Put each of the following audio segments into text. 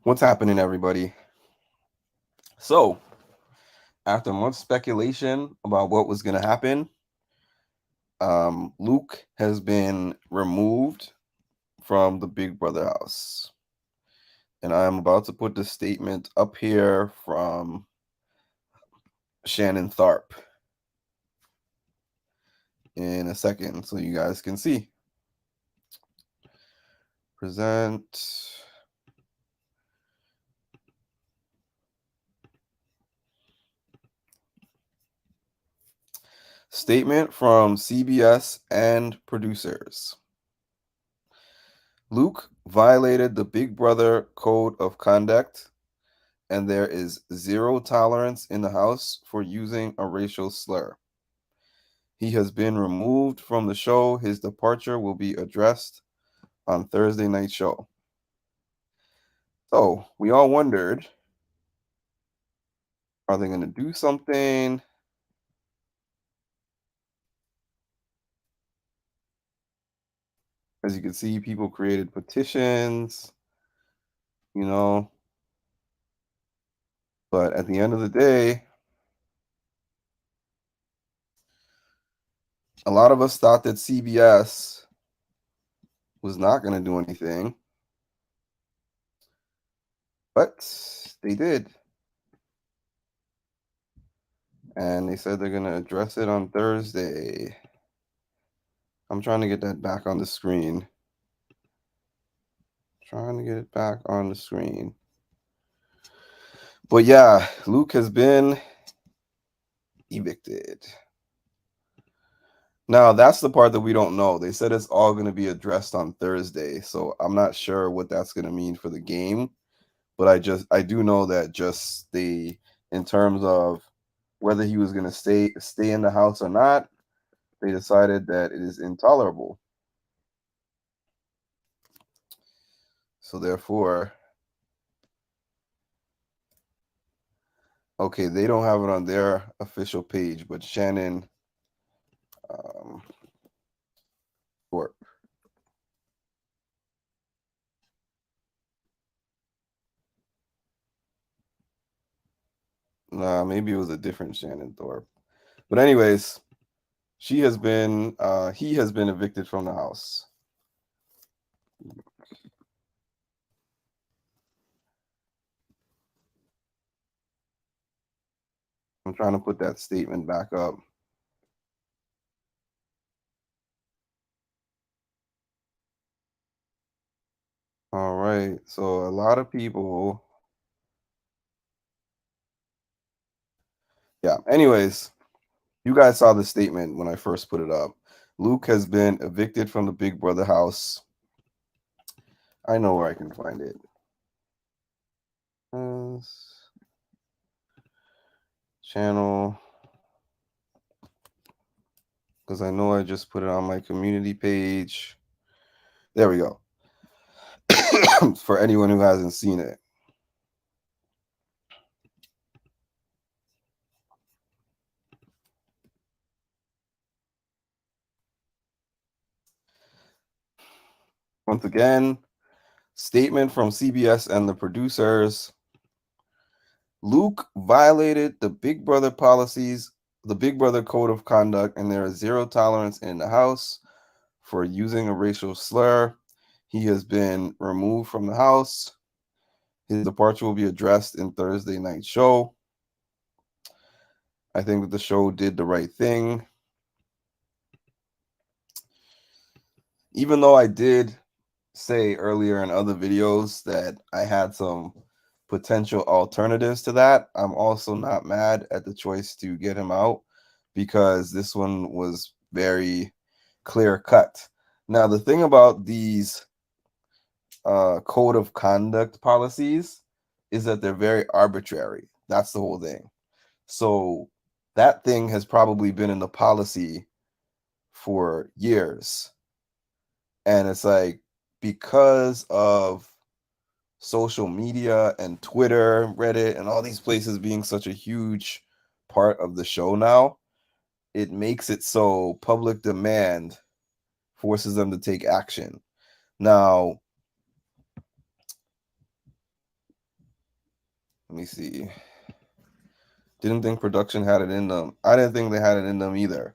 What's happening, everybody? So, after much speculation about what was going to happen, Luke has been removed from the Big Brother house. And I'm about to put the statement up here from Shannon Tharp in a second so you guys can see. Present. Statement from CBS and producers. Luke violated the Big Brother code of conduct, and there is zero tolerance in the house for using a racial slur. He has been removed from the show. His departure will be addressed on Thursday night show. So we all wondered, are they going to do something? As you can see, people created petitions, you know. But at the end of the day, a lot of us thought that CBS was not going to do anything, but they did. And they said they're going to address it on Thursday. I'm trying to get that back on the screen. Trying to get it back on the screen. But yeah, Luke has been evicted. Now, that's the part that we don't know. They said it's all going to be addressed on Thursday. So I'm not sure what that's going to mean for the game. But I do know that just in terms of whether he was going to stay in the house or not, they decided that it is intolerable. So therefore, okay, they don't have it on their official page, but Shannon Thorpe. Nah, maybe it was a different Shannon Thorpe. But anyways, he has been evicted from the house. I'm trying to put that statement back up. All right. So a lot of people. Yeah. Anyways, you guys saw the statement when I first put it up. Luke has been evicted from the Big Brother house. I know where I can find it. Channel. Because I know I just put it on my community page. There we go. For anyone who hasn't seen it. Once again, statement from CBS and the producers. Luke violated the Big Brother policies, the Big Brother code of conduct, and there is zero tolerance in the house for using a racial slur. He has been removed from the house. His departure will be addressed in Thursday night show. I think that the show did the right thing. Even though I did say earlier in other videos that I had some potential alternatives to that, I'm also not mad at the choice to get him out because this one was very clear cut. Now, the thing about these code of conduct policies is that they're very arbitrary. That's the whole thing. So that thing has probably been in the policy for years. And it's like because of social media and Twitter, Reddit, and all these places being such a huge part of the show now, it makes it so public demand forces them to take action. Now, Let me see. Didn't think production had it in them. I didn't think they had it in them either,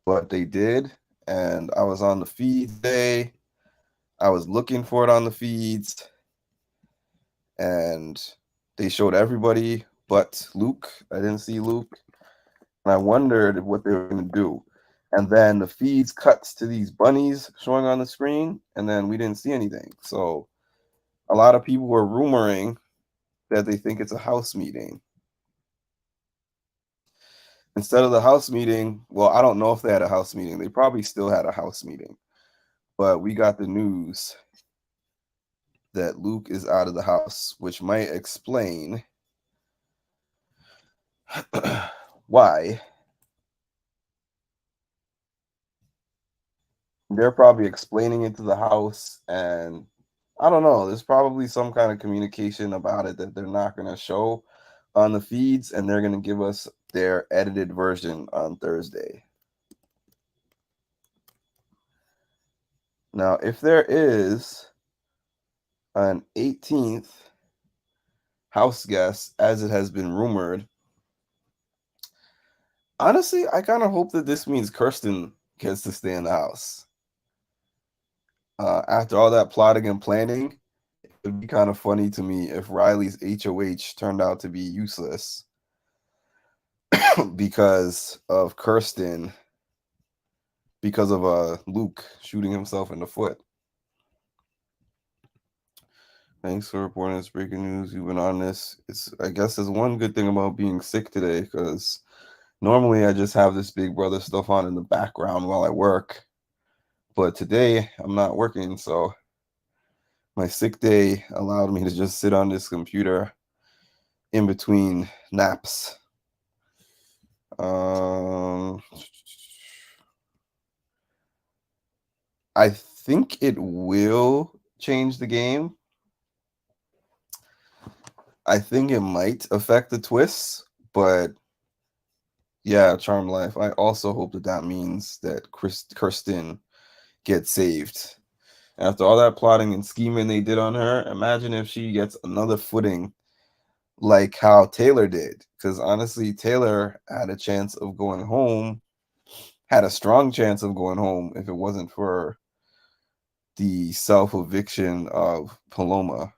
but they did. And I was on the feed today. I was looking for it on the feeds, and they showed everybody but Luke. I didn't see Luke, and I wondered what they were going to do. And then the feeds cuts to these bunnies showing on the screen, and then we didn't see anything. So a lot of people were rumoring that they think it's a house meeting. Instead of the house meeting, well, I don't know if they had a house meeting. They probably still had a house meeting. But we got the news that Luke is out of the house, which might explain why. They're probably explaining it to the house, and I don't know. There's probably some kind of communication about it that they're not going to show on the feeds, and they're going to give us their edited version on Thursday. Now, if there is an 18th house guest, as it has been rumored, honestly, I kind of hope that this means Kirsten gets to stay in the house. After all that plotting and planning, it would be kind of funny to me if Riley's HOH turned out to be useless because of Kirsten, because of Luke shooting himself in the foot. Thanks for reporting this breaking news. You've been on this. I guess there's one good thing about being sick today, because normally I just have this Big Brother stuff on in the background while I work. But today I'm not working, so my sick day allowed me to just sit on this computer in between naps. I think it will change the game. I think it might affect the twists, but yeah, Charm Life. I also hope that that means that Kirsten gets saved. After all that plotting and scheming they did on her, imagine if she gets another footing like how Taylor did. Because honestly, Taylor had a chance of going home, had a strong chance of going home if it wasn't for the self-eviction of Paloma.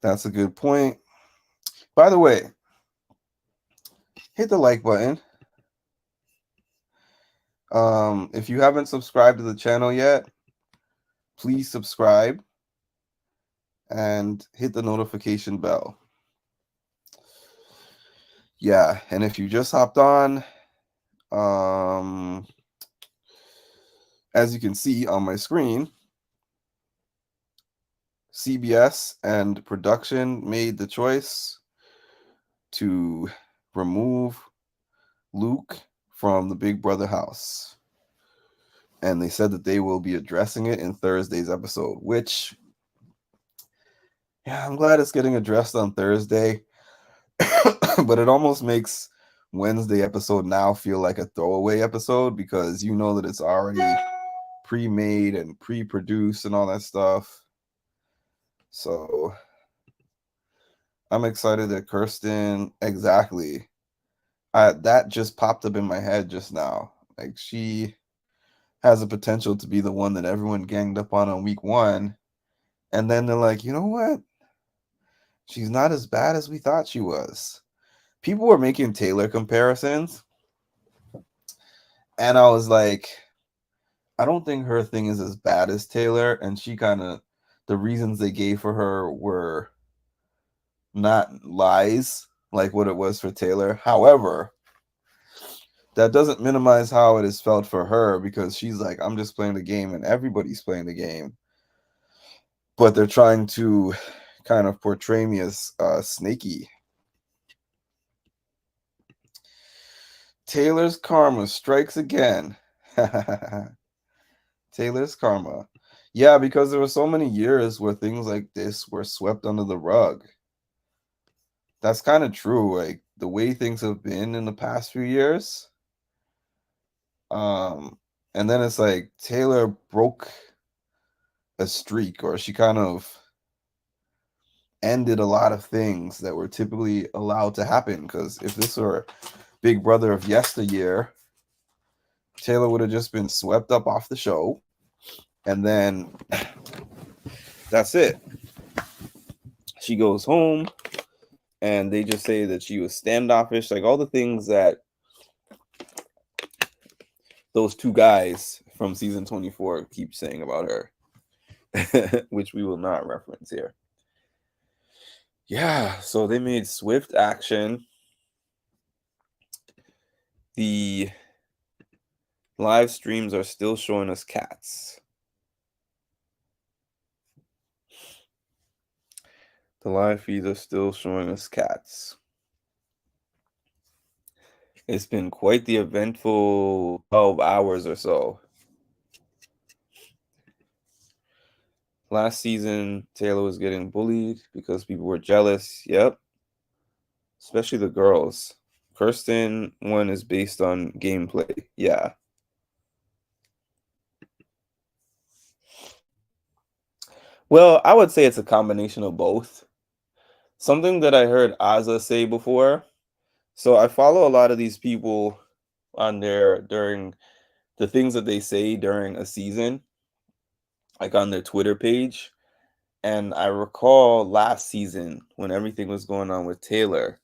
That's a good point. By the way, hit the like button. If you haven't subscribed to the channel yet, please subscribe and hit the notification bell. Yeah, and if you just hopped on, as you can see on my screen, CBS and production made the choice to remove Luke from the Big Brother house. And they said that they will be addressing it in Thursday's episode, which, yeah, I'm glad it's getting addressed on Thursday. But it almost makes Wednesday episode now feel like a throwaway episode, because you know that it's already pre-made and pre-produced and all that stuff. So I'm excited that Kirsten, exactly. That just popped up in my head just now. Like, she has the potential to be the one that everyone ganged up on week 1. And then they're like, you know what? She's not as bad as we thought she was. People were making Taylor comparisons. And I was like, I don't think her thing is as bad as Taylor. And she kind of, the reasons they gave for her were not lies like what it was for Taylor. However, that doesn't minimize how it is felt for her, because she's like, I'm just playing the game and everybody's playing the game. But they're trying to kind of portray me as snaky. Taylor's karma strikes again. Taylor's karma. Yeah, because there were so many years where things like this were swept under the rug. That's kind of true. Like, the way things have been in the past few years. And then it's like Taylor broke a streak, or she kind of ended a lot of things that were typically allowed to happen. Because if this were Big Brother of yesteryear, Taylor would have just been swept up off the show, and then that's it. She goes home, and they just say that she was standoffish, like all the things that those two guys from season 24 keep saying about her, which we will not reference here. Yeah, so they made swift action. The live streams are still showing us cats. The live feeds are still showing us cats. It's been quite the eventful 12 hours or so. Last season, Taylor was getting bullied because people were jealous. Yep. Especially the girls. Kirsten one is based on gameplay. Yeah. Well, I would say it's a combination of both. Something that I heard Aza say before. So I follow a lot of these people on there during the things that they say during a season, like on their Twitter page. And I recall last season when everything was going on with Taylor,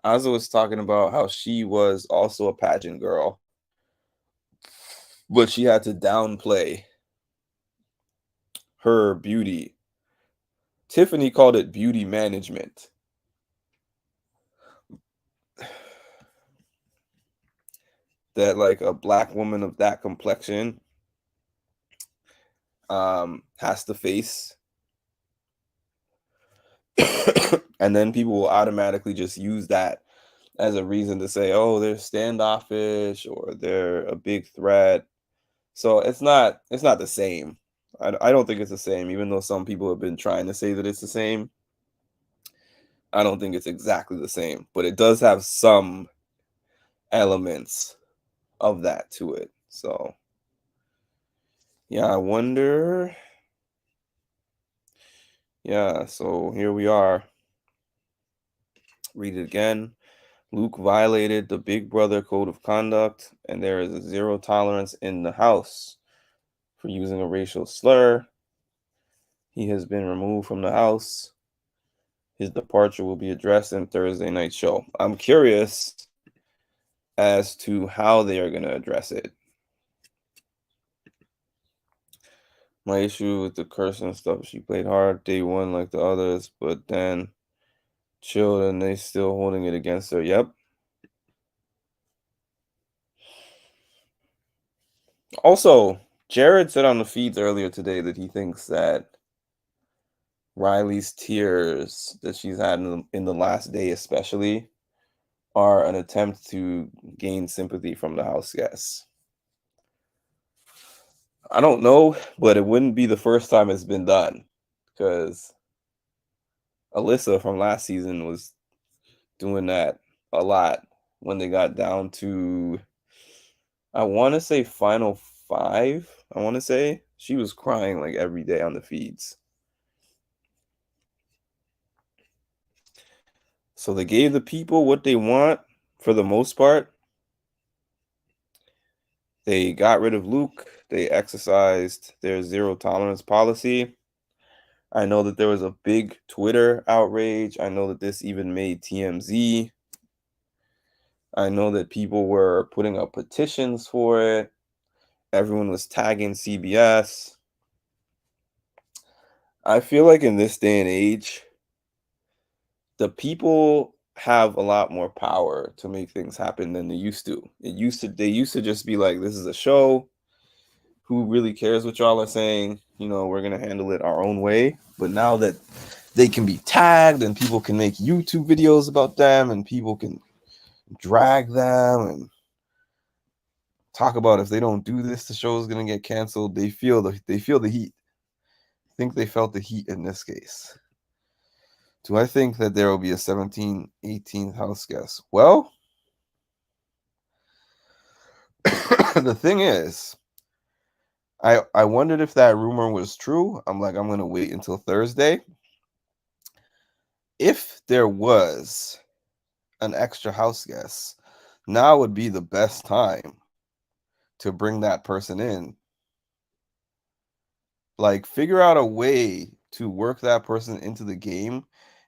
Aza was talking about how she was also a pageant girl, but she had to downplay her beauty. Tiffany called it beauty management. That like a black woman of that complexion has to face. And then people will automatically just use that as a reason to say, oh, they're standoffish or they're a big threat. So it's not the same. I don't think it's the same, even though some people have been trying to say that it's the same. I don't think it's exactly the same, but it does have some elements of that to it. So yeah, I wonder. Yeah, so here we are. Read it again. Luke violated the Big Brother code of conduct, and there is a zero tolerance in the house for using a racial slur. He has been removed from the house. His departure will be addressed in Thursday night show. I'm curious as to how they are going to address it. My issue with the cursing stuff, she played hard day one like the others, but then chilled and they still holding it against her. Yep. Also, Jared said on the feeds earlier today that he thinks that Riley's tears that she's had in the last day especially are an attempt to gain sympathy from the house guests. I don't know, but it wouldn't be the first time it's been done, because Alyssa from last season was doing that a lot when they got down to, I want to say, final 5. I want to say she was crying like every day on the feeds. So they gave the people what they want for the most part. They got rid of Luke. They exercised their zero tolerance policy. I know that there was a big Twitter outrage. I know that this even made TMZ. I know that people were putting up petitions for it. Everyone was tagging CBS. I feel like in this day and age, the people have a lot more power to make things happen than they used to. They used to just be like, this is a show. Who really cares what y'all are saying? We're gonna handle it our own way. But now that they can be tagged and people can make YouTube videos about them and people can drag them and talk about if they don't do this, the show is gonna get canceled. They feel the heat. I think they felt the heat in this case. Do I think that there will be a 17th, 18th house guest? Well, the thing is, I wondered if that rumor was true. I'm like, I'm gonna wait until Thursday. If there was an extra house guest, now would be the best time to bring that person in. Like, figure out a way to work that person into the game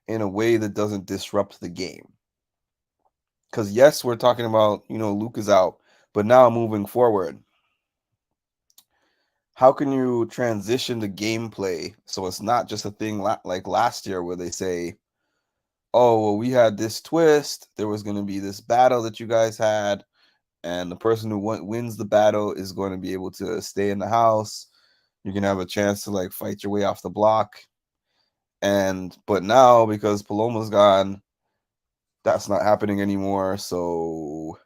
in a way that doesn't disrupt the game. Because yes, we're talking about, Luke is out, but now moving forward, how can you transition the gameplay so it's not just a thing like last year where they say, oh, well, we had this twist, there was going to be this battle that you guys had, and the person who wins the battle is going to be able to stay in the house. You can have a chance to like fight your way off the block. But now, because Paloma's gone, that's not happening anymore. So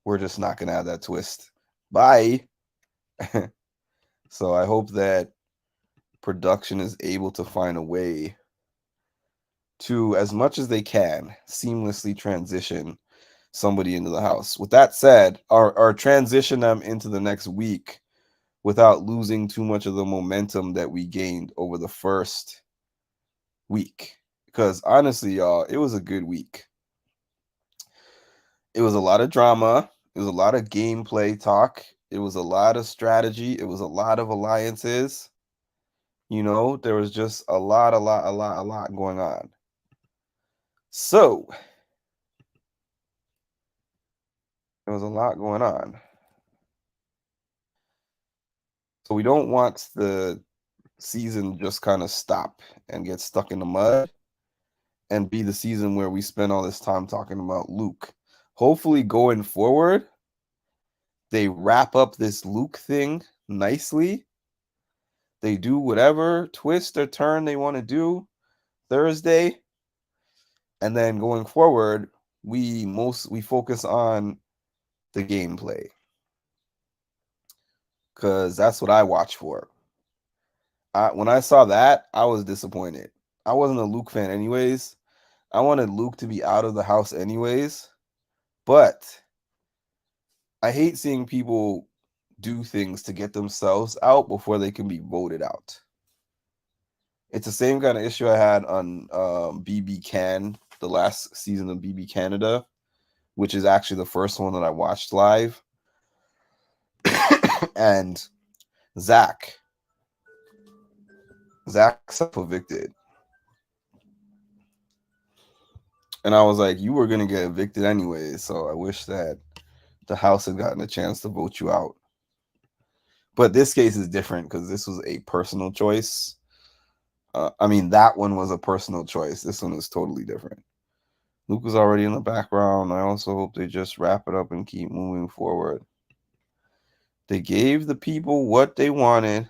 we're just not gonna have that twist. Bye. So I hope that production is able to find a way to, as much as they can, seamlessly transition somebody into the house. With that said, or transition them into the next week without losing too much of the momentum that we gained over the first week. Because honestly, y'all, it was a good week. It was a lot of drama. It was a lot of gameplay talk. It was a lot of strategy. It was a lot of alliances. There was just a lot going on. So there was a lot going on. So we don't want the season just kind of stop and get stuck in the mud and be the season where we spend all this time talking about Luke. Hopefully going forward, they wrap up this Luke thing nicely. They do whatever twist or turn they want to do Thursday. And then going forward, we focus on the gameplay. Because that's what I watch for. When I saw that, I was disappointed. I wasn't a Luke fan anyways. I wanted Luke to be out of the house anyways. But I hate seeing people do things to get themselves out before they can be voted out. It's the same kind of issue I had on BB Can, the last season of BB Canada, which is actually the first one that I watched live. And Zach self-evicted. And I was like, you were going to get evicted anyway, so I wish that the house had gotten a chance to vote you out. But this case is different because this was a personal choice. That one was a personal choice. This one is totally different. Luke was already in the background. I also hope they just wrap it up and keep moving forward. They gave the people what they wanted.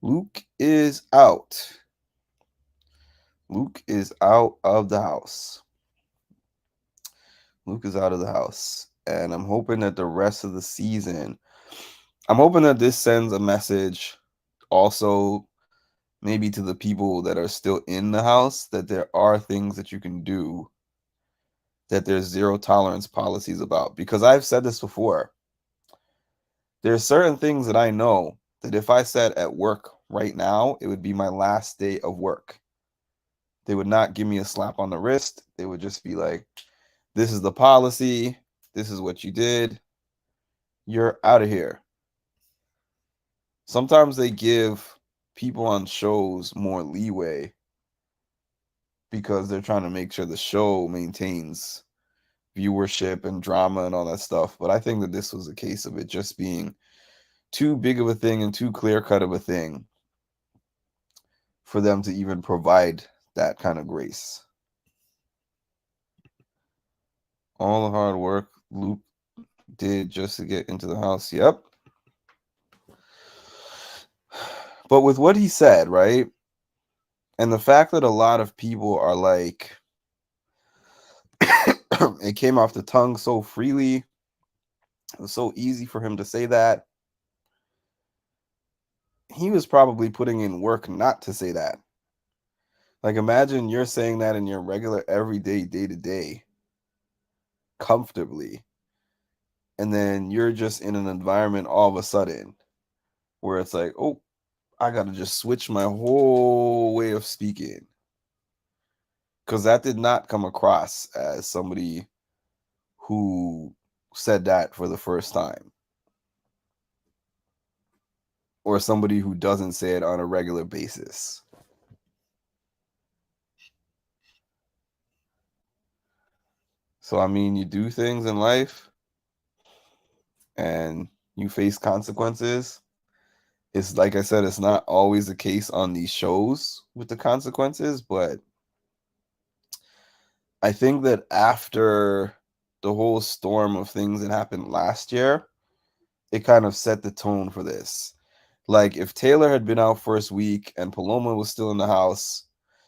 Luke is out. Luke is out of the house. Luke is out of the house. And I'm hoping that the rest of the season, I'm hoping that this sends a message also maybe to the people that are still in the house that there are things that you can do that there's zero tolerance policies about. Because I've said this before. There's certain things that I know that if I said at work right now, it would be my last day of work. They would not give me a slap on the wrist. They would just be like, this is the policy. This is what you did. You're out of here. Sometimes they give people on shows more leeway because they're trying to make sure the show maintains viewership and drama and all that stuff. But I think that this was a case of it just being too big of a thing and too clear-cut of a thing for them to even provide that kind of grace. All the hard work Luke did just to get into the house. Yep. But with what he said, right? And the fact that a lot of people are like, it came off the tongue so freely. It was so easy for him to say that. He was probably putting in work not to say that. Like, imagine you're saying that in your regular, everyday, day-to-day, comfortably. And then you're just in an environment all of a sudden where it's like, oh, I gotta just switch my whole way of speaking. Because that did not come across as somebody who said that for the first time, or somebody who doesn't say it on a regular basis. So, I mean, you do things in life and you face consequences. It's like I said, it's not always the case on these shows with the consequences, but I think that after the whole storm of things that happened last year, it kind of set the tone for this. Like if Taylor had been out first week and Paloma was still in the house,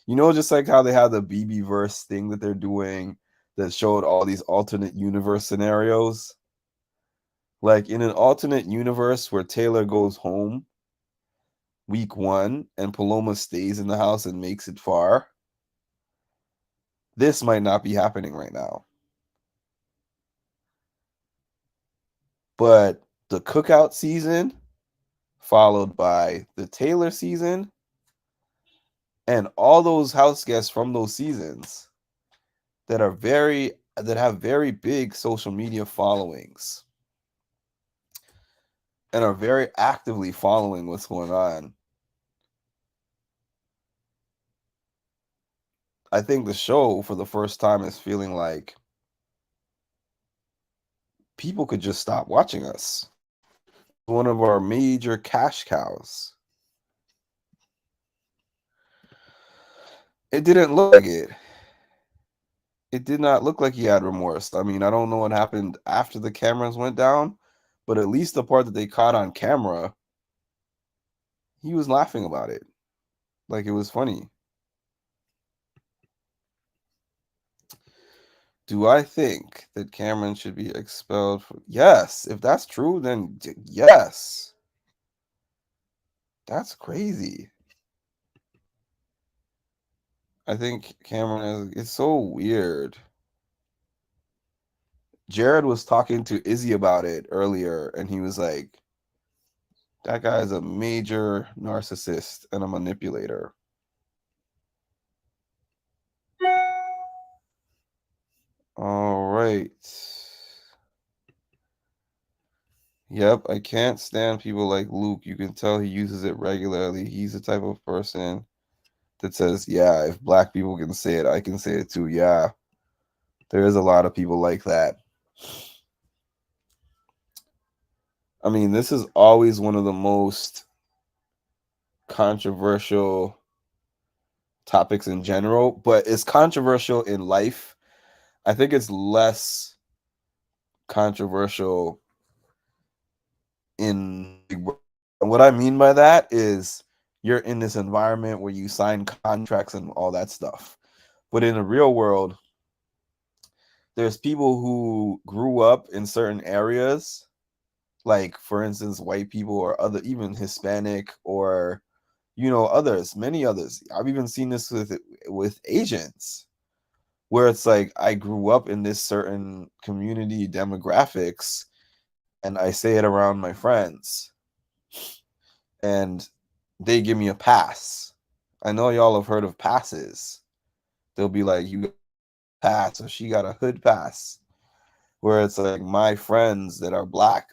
just like how they had the BB verse thing that they're doing that showed all these alternate universe scenarios. Like in an alternate universe where Taylor goes home week 1 and Paloma stays in the house and makes it far, this might not be happening right now. But the cookout season followed by the Taylor season and all those house guests from those seasons that have very big social media followings and are very actively following what's going on. I think the show for the first time is feeling like people could just stop watching us. One of our major cash cows. It didn't look like it. It did not look like he had remorse. I mean, I don't know what happened after the cameras went down, but at least the part that they caught on camera, he was laughing about it. Like it was funny. Do I think that Cameron should be expelled? Yes. If that's true, then yes. That's crazy. I think Cameron it's so weird. Jared was talking to Izzy about it earlier, and he was like, that guy is a major narcissist and a manipulator. All right. Yep, I can't stand people like Luke. You can tell he uses it regularly. He's the type of person that says, yeah, if black people can say it, I can say it too. Yeah, there is a lot of people like that. I mean, this is always one of the most controversial topics in general, but it's controversial in life. I think it's less controversial in what I mean by that is you're in this environment where you sign contracts and all that stuff. But in the real world, there's people who grew up in certain areas, like for instance, white people or other, even Hispanic or others, many others. I've even seen this with Asians, where it's like I grew up in this certain community demographics, and I say it around my friends, and they give me a pass. I know y'all have heard of passes. They'll be like, you got a pass, or she got a hood pass, where it's like my friends that are black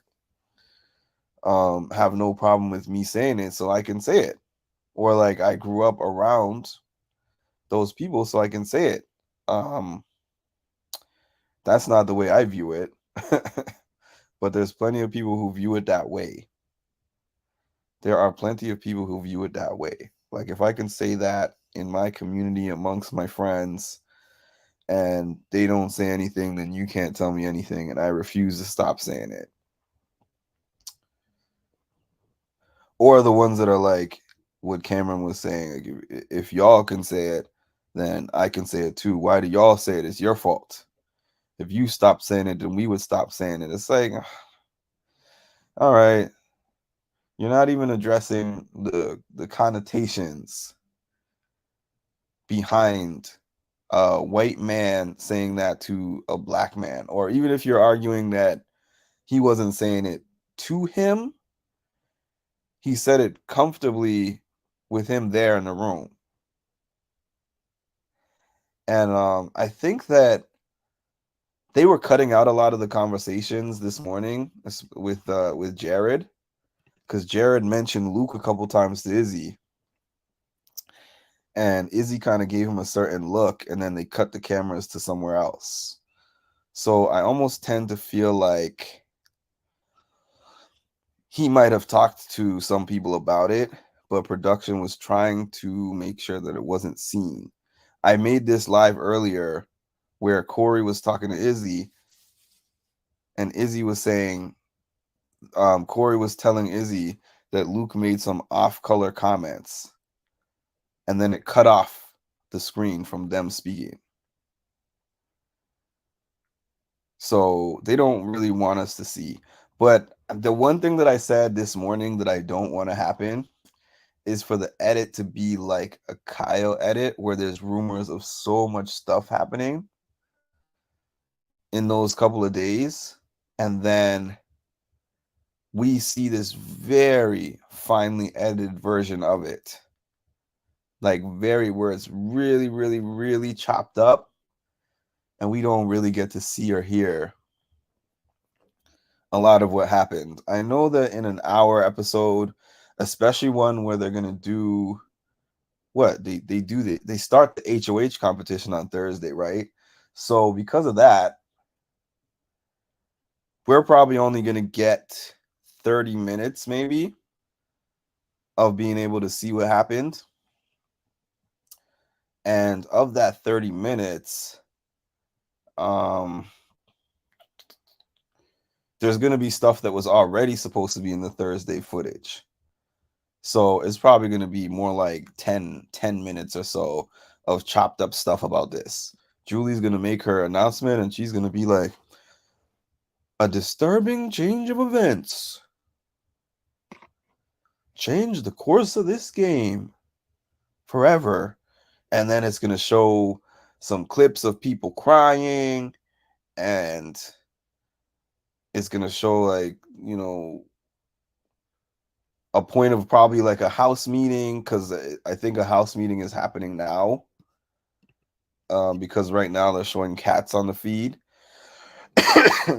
have no problem with me saying it, so I can say it. Or like I grew up around those people, so I can say it. That's not the way I view it. But there's plenty of people who view it that way. There are plenty of people who view it that way. Like if I can say that in my community amongst my friends and they don't say anything, then you can't tell me anything, and I refuse to stop saying it. Or the ones that are like what Cameron was saying, like if y'all can say it, then I can say it too. Why do y'all say it? It's your fault. If you stop saying it, then we would stop saying it. It's like, all right, you're not even addressing the connotations behind a white man saying that to a black man, or even if you're arguing that he wasn't saying it to him, he said it comfortably with him there in the room. And I think that they were cutting out a lot of the conversations this morning with Jared, because Jared mentioned Luke a couple times to Izzy, and Izzy kind of gave him a certain look, and then they cut the cameras to somewhere else. So I almost tend to feel like he might have talked to some people about it, but production was trying to make sure that it wasn't seen. I made this live earlier where Corey was talking to Izzy, and Izzy was saying, Corey was telling Izzy that Luke made some off-color comments, and then it cut off the screen from them speaking. So they don't really want us to see. But the one thing that I said this morning that I don't want to happen is for the edit to be like a Kyle edit where there's rumors of so much stuff happening in those couple of days, and then we see this very finely edited version of it, like very where it's really really really chopped up, and we don't really get to see or hear a lot of what happened. I know that in an hour episode, especially one where they're gonna do what they start the HOH competition on Thursday, right? So because of that, we're probably only gonna get 30 minutes maybe of being able to see what happened. And of that 30 minutes, um there's going to be stuff that was already supposed to be in the Thursday footage. So it's probably going to be more like 10 minutes or so of chopped up stuff about this. Julie's going to make her announcement, and she's going to be like, a disturbing change of events changed the course of this game forever. And then it's going to show some clips of people crying, and it's going to show, like, a point of probably like a house meeting, because I think a house meeting is happening now, because right now they're showing cats on the feed.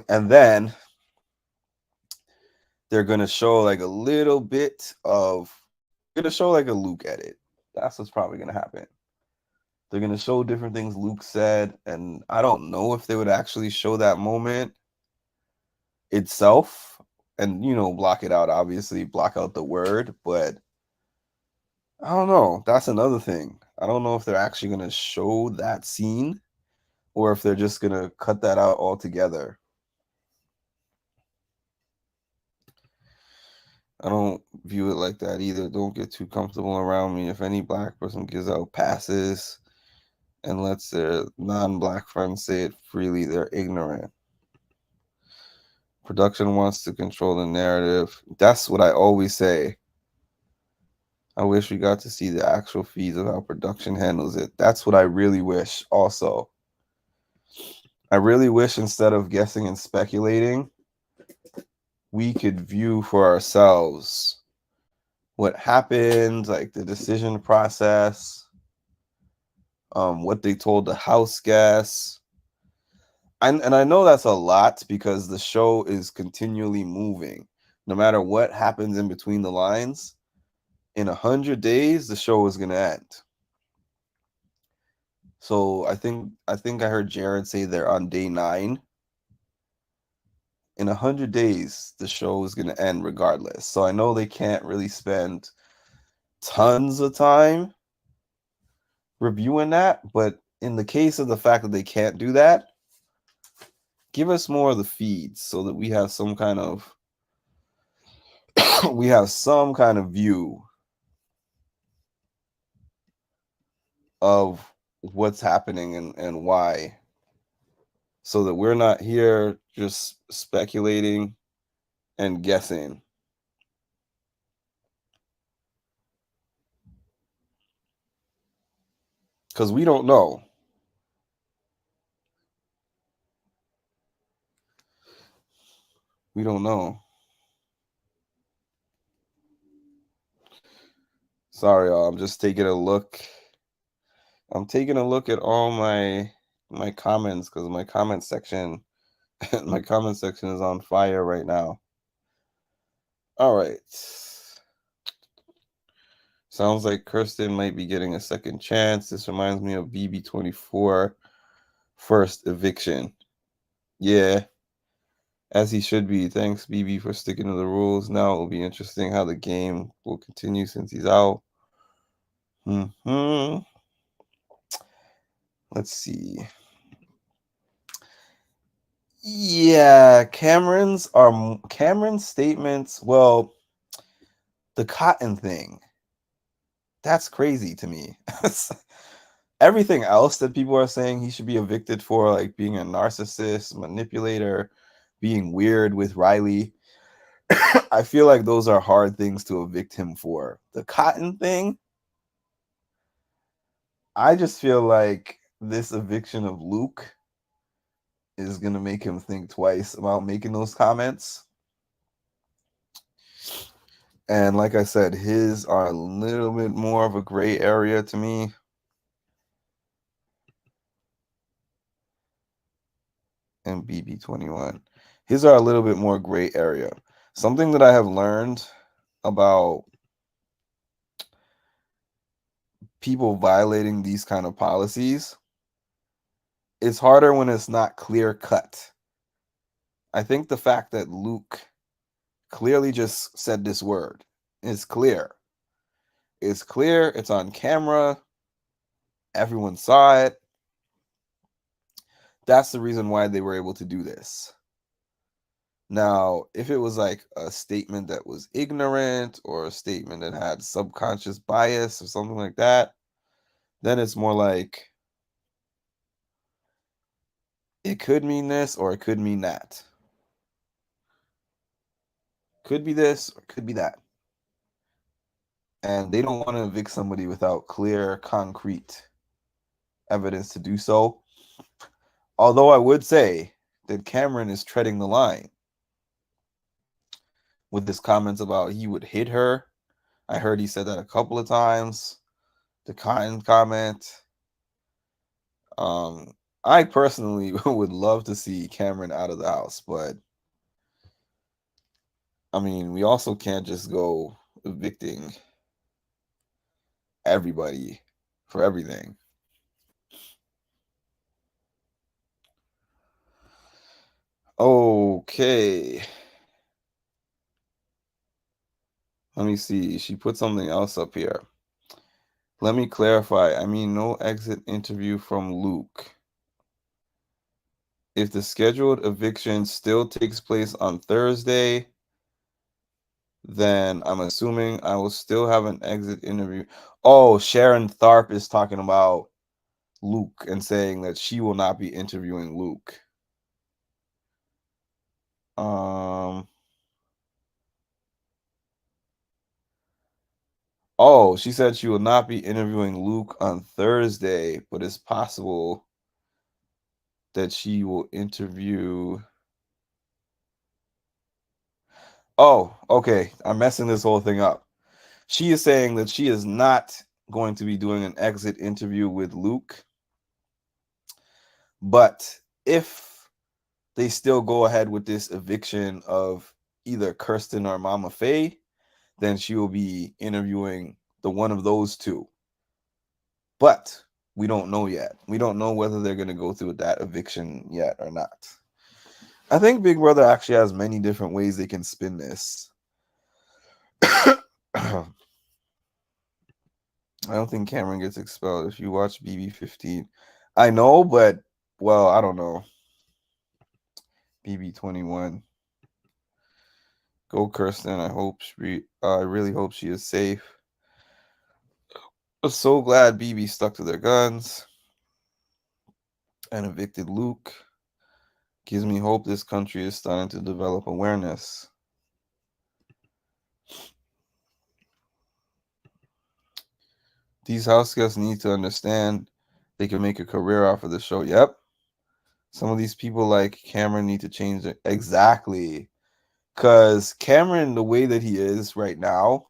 And then they're going to show like a little bit of, going to show like a Luke edit. That's what's probably going to happen. They're going to show different things Luke said, and I don't know if they would actually show that moment itself and, block it out, obviously block out the word, but I don't know. That's another thing. I don't know if they're actually going to show that scene or if they're just going to cut that out altogether. I don't view it like that either. Don't get too comfortable around me. If any black person gives out passes and lets their non-black friends say it freely, they're ignorant. Production wants to control the narrative. That's what I always say. I wish we got to see the actual feeds of how production handles it. That's what I really wish also. I really wish, instead of guessing and speculating, we could view for ourselves what happened, like the decision process, what they told the house guests. And I know that's a lot because the show is continually moving. No matter what happens in between the lines, in 100 days, the show is going to end. So I think I heard Jared say they're on day 9. In 100 days, the show is going to end regardless. So I know they can't really spend tons of time reviewing that, but in the case of the fact that they can't do that, give us more of the feeds so that we have some kind of view of what's happening and why, so that we're not here just speculating and guessing, because we don't know. We don't know. Sorry, y'all. I'm just taking a look. I'm taking a look at all my comments because my comment section my comment section is on fire right now. All right. Sounds like Kirsten might be getting a second chance. This reminds me of BB24 first eviction. Yeah, as he should be. Thanks, BB, for sticking to the rules. Now it will be interesting how the game will continue since he's out. Let's see. Yeah, Cameron's statements. Well, the cotton thing. That's crazy to me. Everything else that people are saying he should be evicted for, like being a narcissist, manipulator, being weird with Riley, I feel like those are hard things to evict him for. The cotton thing, I just feel like this eviction of Luke is going to make him think twice about making those comments. And like I said, his are a little bit more of a gray area to me. And BB21. His are a little bit more gray area. Something that I have learned about people violating these kind of policies, it's harder when it's not clear cut. I think the fact that Luke clearly just said this word is clear. It's clear, it's on camera, everyone saw it. That's the reason why they were able to do this. Now, if it was like a statement that was ignorant or a statement that had subconscious bias or something like that, then it's more like it could mean this or it could mean that. Could be this or could be that. And they don't want to evict somebody without clear, concrete evidence to do so. Although I would say that Cameron is treading the line with his comments about he would hit her. I heard he said that a couple of times. The cotton comment. I personally would love to see Cameron out of the house, but I mean, we also can't just go evicting everybody for everything. Okay. Let me see. She put something else up here. Let me clarify. I mean, no exit interview from Luke. If the scheduled eviction still takes place on Thursday, then I'm assuming I will still have an exit interview. Oh, Sharon Tharp is talking about Luke and saying that she will not be interviewing Luke. Oh, she said she will not be interviewing Luke on Thursday, but it's possible that she will interview. Oh, okay. I'm messing this whole thing up. She is saying that she is not going to be doing an exit interview with Luke. But if they still go ahead with this eviction of either Kirsten or Mama Faye, then she will be interviewing the one of those two. But we don't know yet. We don't know whether they're going to go through with that eviction yet or not. I think Big Brother actually has many different ways they can spin this. I don't think Cameron gets expelled if you watch BB15. I know, but well, I don't know. BB21. Go Kirsten. I really hope she is safe. I'm so glad BB stuck to their guns and evicted Luke. Gives me hope this country is starting to develop awareness. These house guests need to understand they can make a career off of the show. Yep. Some of these people like Cameron need to change it. Exactly. Because Cameron, the way that he is right now,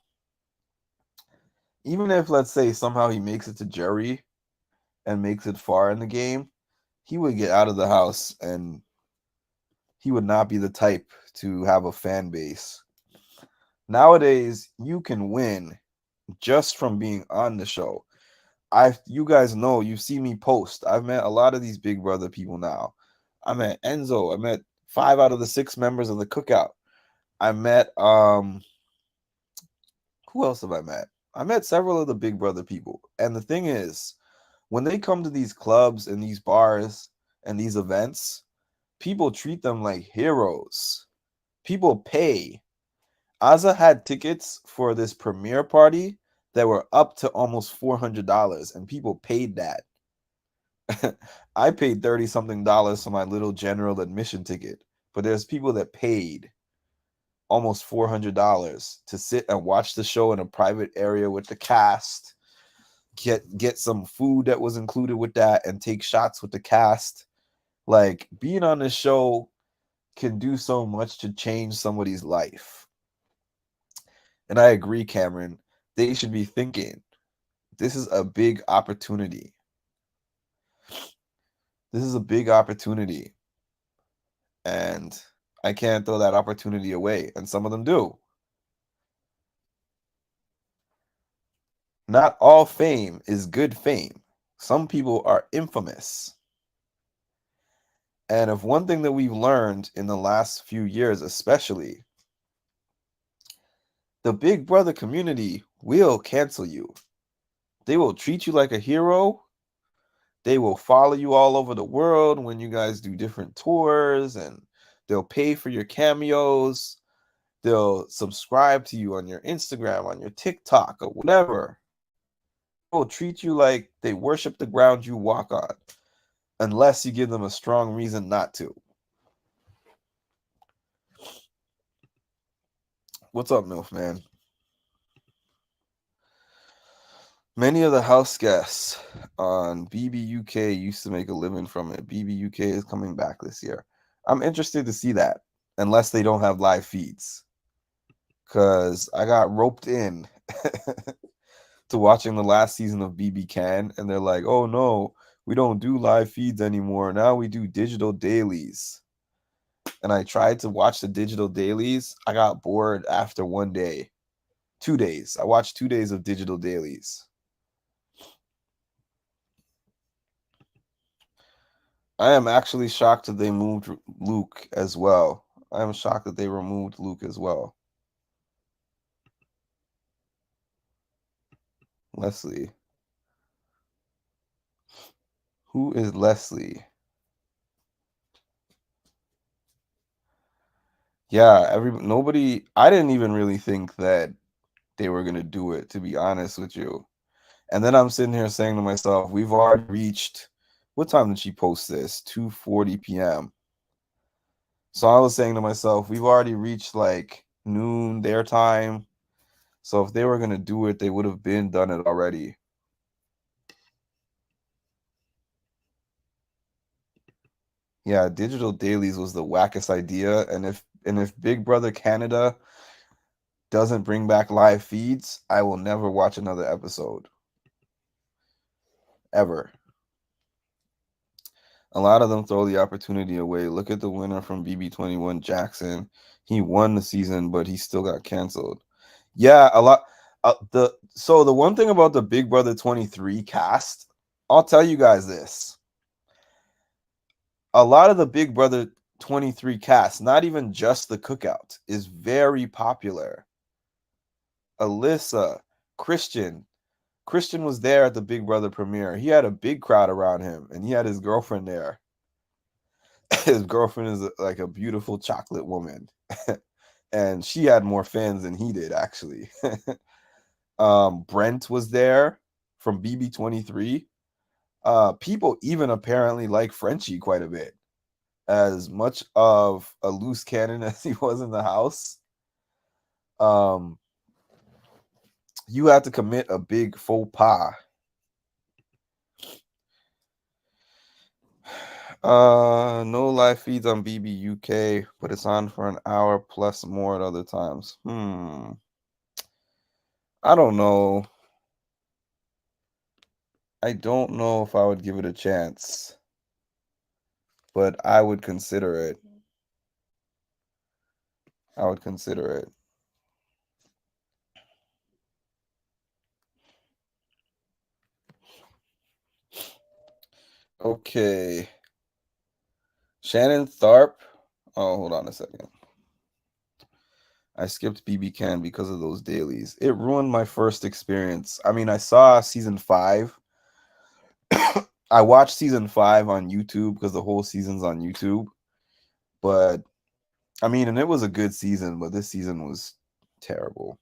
Even if, let's say, somehow he makes it to jury and makes it far in the game, he would get out of the house and he would not be the type to have a fan base. Nowadays, you can win just from being on the show. You guys know, you see me post. I've met a lot of these Big Brother people now. I met Enzo. I met 5 out of the 6 members of the Cookout. I met who else have I met? I met several of the Big Brother people. And the thing is, when they come to these clubs and these bars and these events, people treat them like heroes. People pay. Aza had tickets for this premiere party that were up to almost $400, and people paid that. I paid 30 something dollars for my little general admission ticket, but there's people that paid almost $400 to sit and watch the show in a private area with the cast, get some food that was included with that, and take shots with the cast. Like, being on this show can do so much to change somebody's life. And I agree, Cameron. They should be thinking, this is a big opportunity. This is a big opportunity. And I can't throw that opportunity away. And some of them do. Not all fame is good fame. Some people are infamous. And if one thing that we've learned in the last few years, especially, the Big Brother community will cancel you. They will treat you like a hero. They will follow you all over the world when you guys do different tours, and they'll pay for your cameos. They'll subscribe to you on your Instagram, on your TikTok, or whatever. They will treat you like they worship the ground you walk on, unless you give them a strong reason not to. What's up, MILF man? Many of the house guests on BBUK used to make a living from it. BBUK is coming back this year. I'm interested to see that, unless they don't have live feeds. Because I got roped in to watching the last season of BB Can, and they're like, oh no, we don't do live feeds anymore. Now we do digital dailies. And I tried to watch the digital dailies. I got bored after one day. 2 days. I watched 2 days of digital dailies. I am actually shocked that they moved Luke as well. I am shocked that they removed Luke as well. Leslie. Who is Leslie? Yeah, nobody. I didn't even really think that they were gonna do it, to be honest with you. And then I'm sitting here saying to myself, we've already reached. What time did she post this? 2:40 p.m. So I was saying to myself, we've already reached like noon their time. So if they were gonna do it, they would have been done it already. Yeah, digital dailies was the wackest idea, and if Big Brother Canada doesn't bring back live feeds, I will never watch another episode. Ever. A lot of them throw the opportunity away. Look at the winner from BB21, Jackson. He won the season, but he still got canceled. Yeah, a lot. The one thing about the Big Brother 23 cast, I'll tell you guys this. A lot of the Big Brother 23 cast, not even just the Cookout, is very popular. Alyssa, Christian. Christian was there at the Big Brother premiere. He had a big crowd around him, and he had his girlfriend there. His girlfriend is like a beautiful chocolate woman. And she had more fans than he did, actually. Brent was there from BB23. People even apparently like Frenchie quite a bit. As much of a loose cannon as he was in the house, um, you had to commit a big faux pas. No live feeds on BBUK, but it's on for an hour plus more at other times. I don't know. I don't know if I would give it a chance, but I would consider it. I would consider it. Okay. Shannon Tharp. Oh, hold on a second. I skipped BB Can because of those dailies. It ruined my first experience. I mean, I saw season 5. I watched season 5 on YouTube because the whole season's on YouTube. But I mean, and it was a good season, but this season was terrible.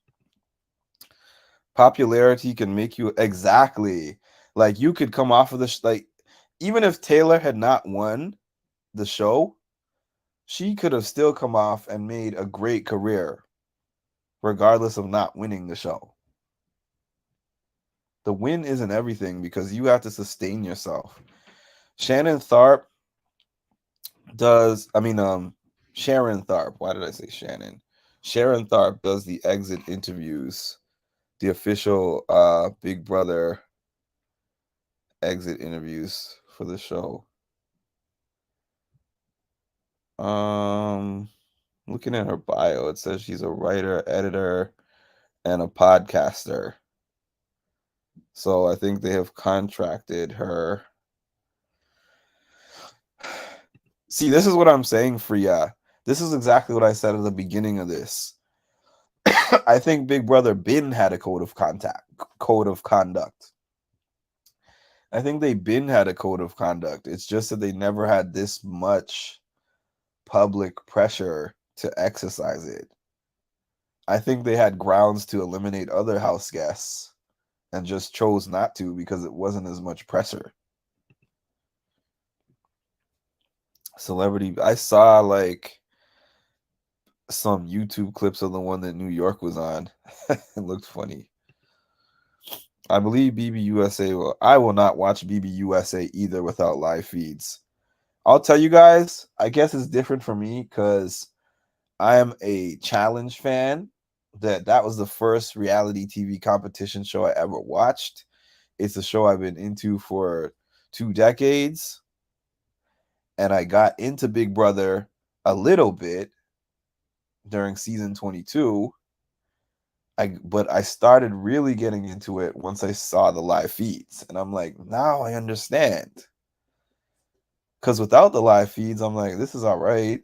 Popularity can make you exactly like you could come off of the like even if Taylor had not won the show, she could have still come off and made a great career regardless of not winning the show. The win isn't everything because you have to sustain yourself. Shannon Tharp does, I mean, Sharon Tharp. Why did I say Shannon? Sharon Tharp does the exit interviews, the official Big Brother exit interviews for the show. Looking at her bio, it says she's a writer, editor, and a podcaster. So I think they have contracted her. See, this is what I'm saying, Freya. This is exactly what I said at the beginning of this. I think Big Brother Bin had a code of conduct. I think they Bin had a code of conduct. It's just that they never had this much public pressure to exercise it. I think they had grounds to eliminate other house guests and just chose not to because it wasn't as much pressure. Celebrity, I saw like some YouTube clips of the one that New York was on. It looked funny. I believe BBUSA will. I will not watch BBUSA either without live feeds. I'll tell you guys, I guess it's different for me because I am a challenge fan. That was the first reality TV competition show I ever watched. It's a show I've been into for 2 decades. And I got into Big Brother a little bit during season 22. But I started really getting into it once I saw the live feeds. And I'm like, now I understand. Because without the live feeds, I'm like, this is all right.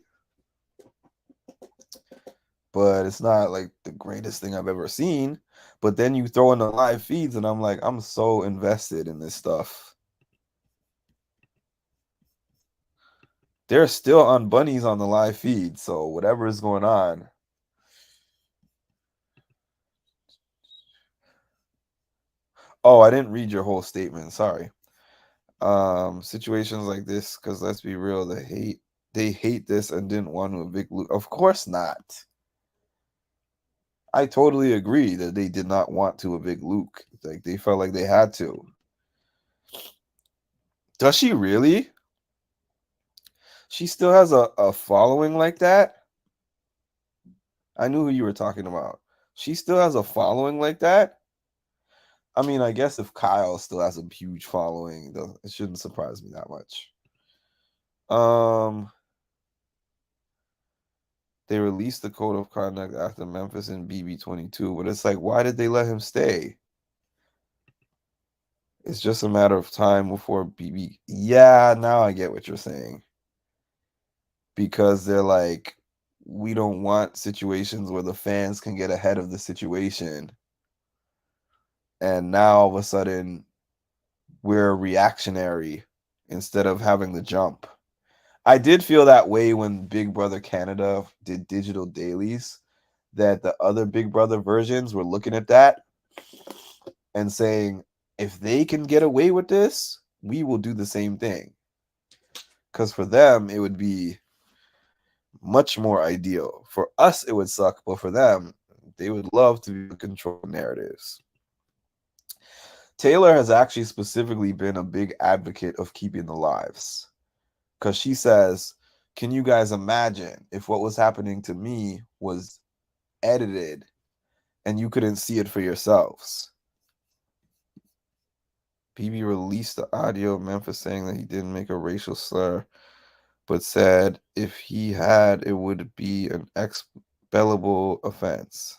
But it's not like the greatest thing I've ever seen. But then you throw in the live feeds, and I'm like, I'm so invested in this stuff. They're still on bunnies on the live feed. So whatever is going on. Oh, I didn't read your whole statement. Sorry. Situations like this, because let's be real, they hate this and didn't want to evict Luke. Of course not. I totally agree that they did not want to evict Luke. Like they felt like they had to. Does she really? She still has a following like that? I knew who you were talking about. She still has a following like that? I mean, I guess if Kyle still has a huge following, it shouldn't surprise me that much. They released the code of conduct after Memphis and BB22, but it's like, why did they let him stay? It's just a matter of time before BB. Yeah, now I get what you're saying. Because they're like, we don't want situations where the fans can get ahead of the situation. And now all of a sudden, we're reactionary instead of having the jump. I did feel that way when Big Brother Canada did digital dailies, that the other Big Brother versions were looking at that and saying, if they can get away with this, we will do the same thing. Because for them, it would be much more ideal. For us, it would suck, but for them, they would love to control narratives. Taylor has actually specifically been a big advocate of keeping the lives. Because she says, can you guys imagine if what was happening to me was edited and you couldn't see it for yourselves? BB released the audio of Memphis saying that he didn't make a racial slur, but said if he had, it would be an expellable offense.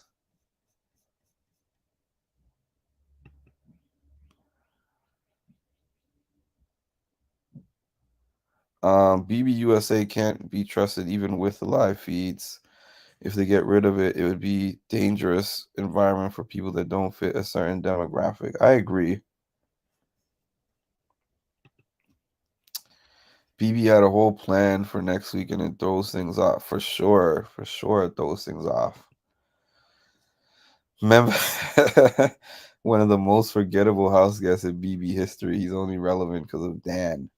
BBUSA can't be trusted even with the live feeds. If they get rid of it, it would be dangerous environment for people that don't fit a certain demographic. I agree. BB had a whole plan for next week and it throws things off. For sure. For sure it throws things off. Remember one of the most forgettable house guests in BB history. He's only relevant because of Dan.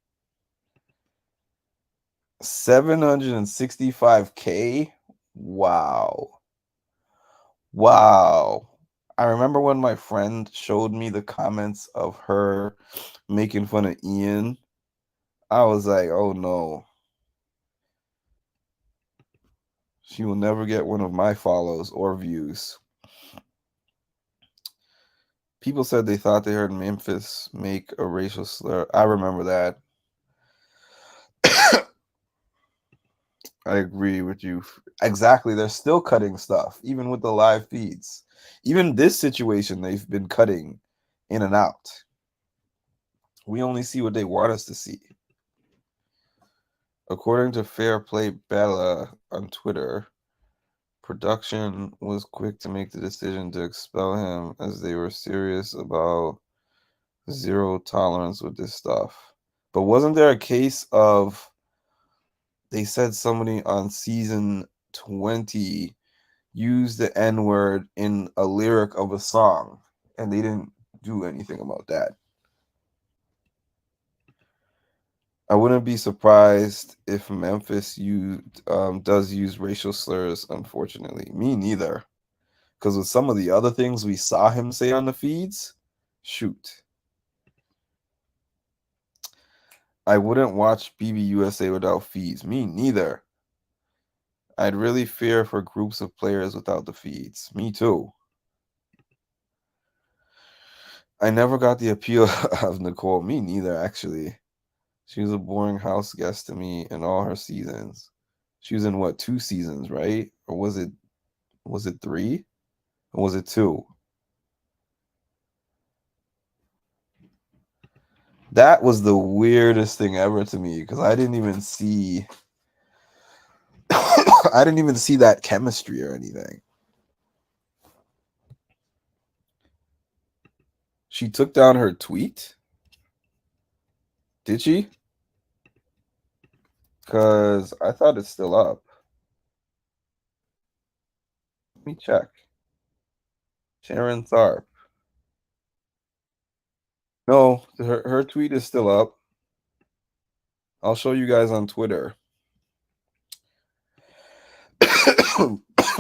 765K? Wow. Wow. I remember when my friend showed me the comments of her making fun of Ian. I was like, oh no. She will never get one of my follows or views. People said they thought they heard Memphis make a racial slur. I remember that. I agree with you. Exactly. They're still cutting stuff, even with the live feeds. Even this situation, they've been cutting in and out. We only see what they want us to see. According to Fair Play Bella on Twitter, production was quick to make the decision to expel him as they were serious about zero tolerance with this stuff. But wasn't there a case of they said somebody on season 20 used the N word in a lyric of a song and they didn't do anything about that? I wouldn't be surprised if Memphis does use racial slurs, unfortunately. Me neither. Because with some of the other things we saw him say on the feeds, shoot. I wouldn't watch BBUSA without feeds. Me neither. I'd really fear for groups of players without the feeds. Me too. I never got the appeal of Nicole. Me neither, actually. She was a boring house guest to me in all her seasons. She was in what, 2 seasons, right? Or was it 3? Or was it 2? That was the weirdest thing ever to me because I didn't even see I didn't even see that chemistry or anything. She took down her tweet? Did she? Because I thought it's still up. Let me check. Sharon Tharp. No, her tweet is still up. I'll show you guys on Twitter.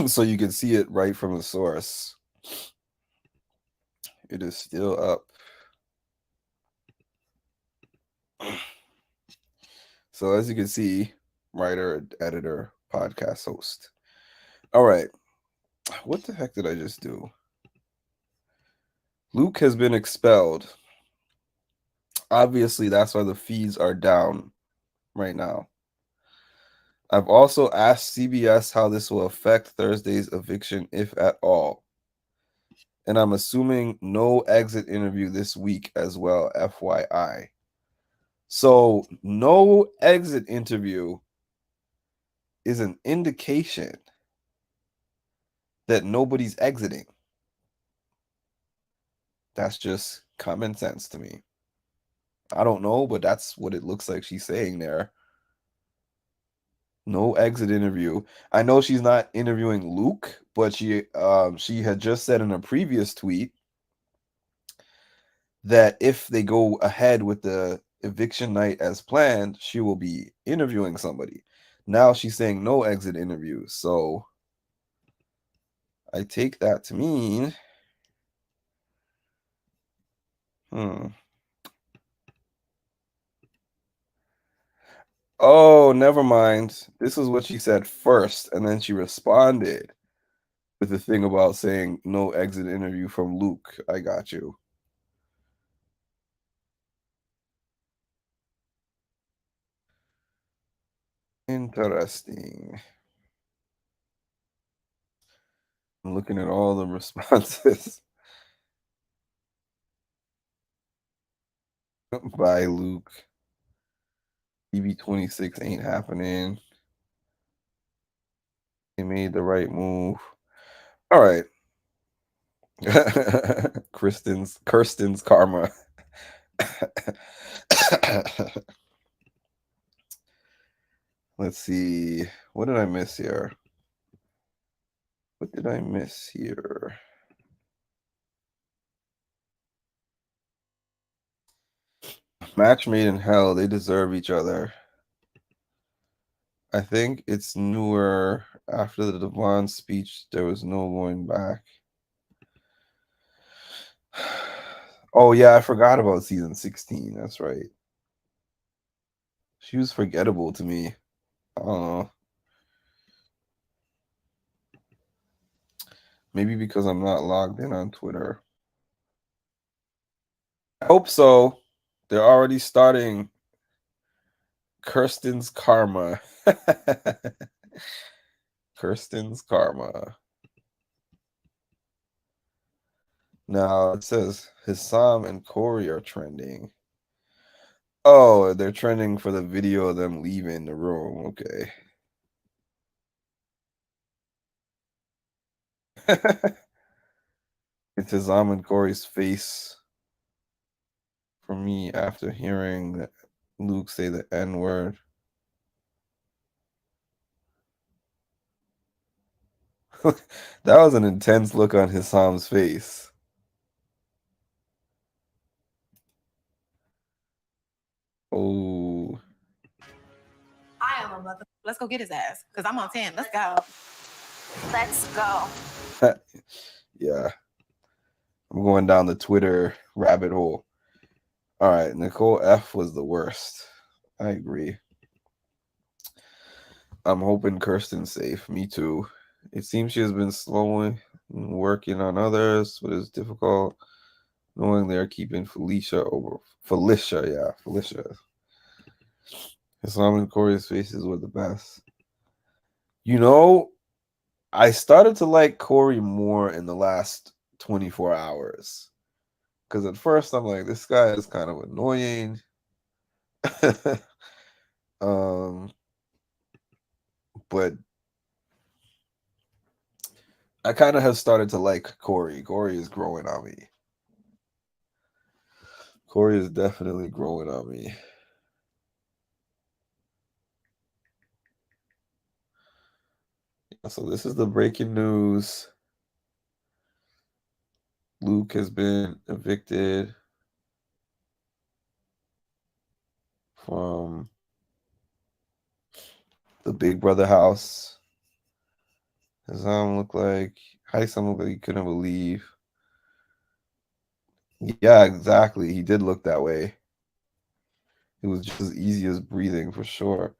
So you can see it right from the source. It is still up. So as you can see, writer, editor, podcast host. All right. What the heck did I just do? Luke has been expelled. Obviously, that's why the feeds are down right now. I've also asked CBS how this will affect Thursday's eviction, if at all. And I'm assuming no exit interview this week as well, FYI. So, no exit interview is an indication that nobody's exiting. That's just common sense to me. I don't know, but that's what it looks like she's saying there. No exit interview. I know she's not interviewing Luke, but she had just said in a previous tweet that if they go ahead with the eviction night as planned, she will be interviewing somebody. Now she's saying no exit interview. So I take that to mean Oh, never mind. This is what she said first, and then she responded with the thing about saying no exit interview from Luke. I got you. Interesting. I'm looking at all the responses. Bye, Luke. BB26 ain't happening. They made the right move. All right. Kirsten's karma. Let's see. What did I miss here? What did I miss here? Match made in hell. They deserve each other. I think it's newer. After the Devon speech, there was no going back. Oh, yeah, I forgot about season 16. That's right. She was forgettable to me. I don't know. Maybe because I'm not logged in on Twitter. I hope so. They're already starting Kirsten's karma. Kirsten's karma. Now it says Hissam and Corey are trending. Oh, they're trending for the video of them leaving the room. Okay. It's Hissam and Corey's face for me after hearing Luke say the N word. That was an intense look on Hissam's face. Oh. I am a mother. Let's go get his ass because I'm on 10. Let's go. Let's go. Yeah. I'm going down the Twitter rabbit hole. All right. Nicole F was the worst. I agree. I'm hoping Kirsten's safe. Me too. It seems she has been slowly working on others, but it's difficult knowing they're keeping Felicia over. Felicia. Islam and Corey's faces were the best. You know, I started to like Corey more in the last 24 hours. Because at first I'm like, this guy is kind of annoying. But I kind of have started to like Corey. Corey is growing on me. Corey is definitely growing on me. So this is the breaking news. Luke has been evicted from the Big Brother house. Hissam looked like he couldn't believe. Yeah, exactly. He did look that way. It was just as easy as breathing for sure.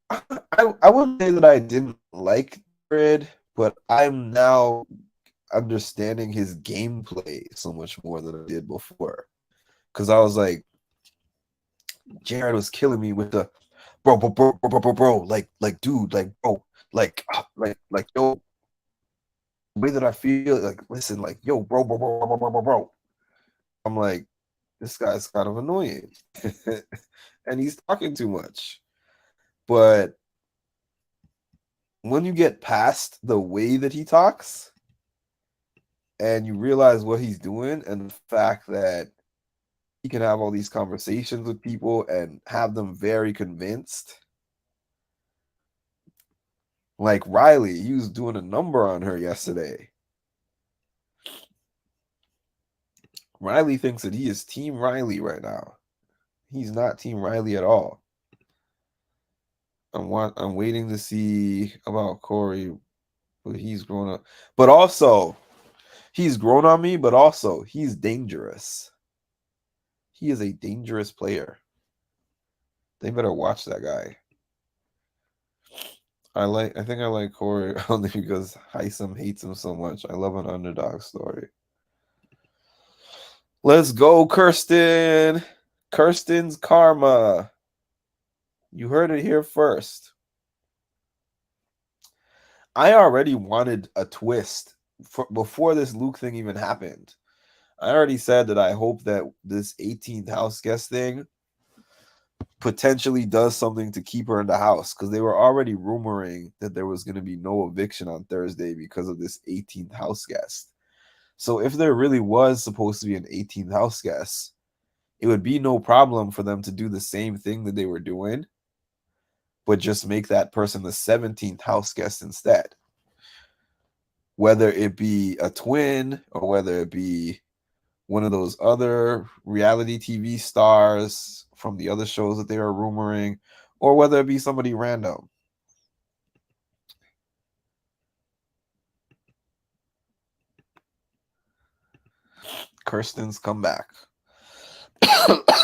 I wouldn't say that I didn't like Jared, but I'm now understanding his gameplay so much more than I did before. Because I was like, Jared was killing me with the bro, like, dude, like, bro, like, yo, the way that I feel, like, listen, like, yo, bro. I'm like, this guy's kind of annoying, and he's talking too much. But when you get past the way that he talks, and you realize what he's doing, and the fact that he can have all these conversations with people and have them very convinced. Like Riley, he was doing a number on her yesterday. Riley thinks that he is Team Riley right now. He's not Team Riley at all. I'm waiting to see about Corey, but he's grown up. But also, he's grown on me, but also he's dangerous. He is a dangerous player. They better watch that guy. I think I like Corey only because Heisem hates him so much. I love an underdog story. Let's go, Kirsten. Kirsten's karma. You heard it here first. I already wanted a twist before this Luke thing even happened. I already said that I hope that this 18th house guest thing potentially does something to keep her in the house, because they were already rumoring that there was going to be no eviction on Thursday because of this 18th house guest. So if there really was supposed to be an 18th house guest, it would be no problem for them to do the same thing that they were doing, but just make that person the 17th house guest instead. Whether it be a twin or whether it be one of those other reality TV stars from the other shows that they were rumoring, or whether it be somebody random. Kirsten's come back.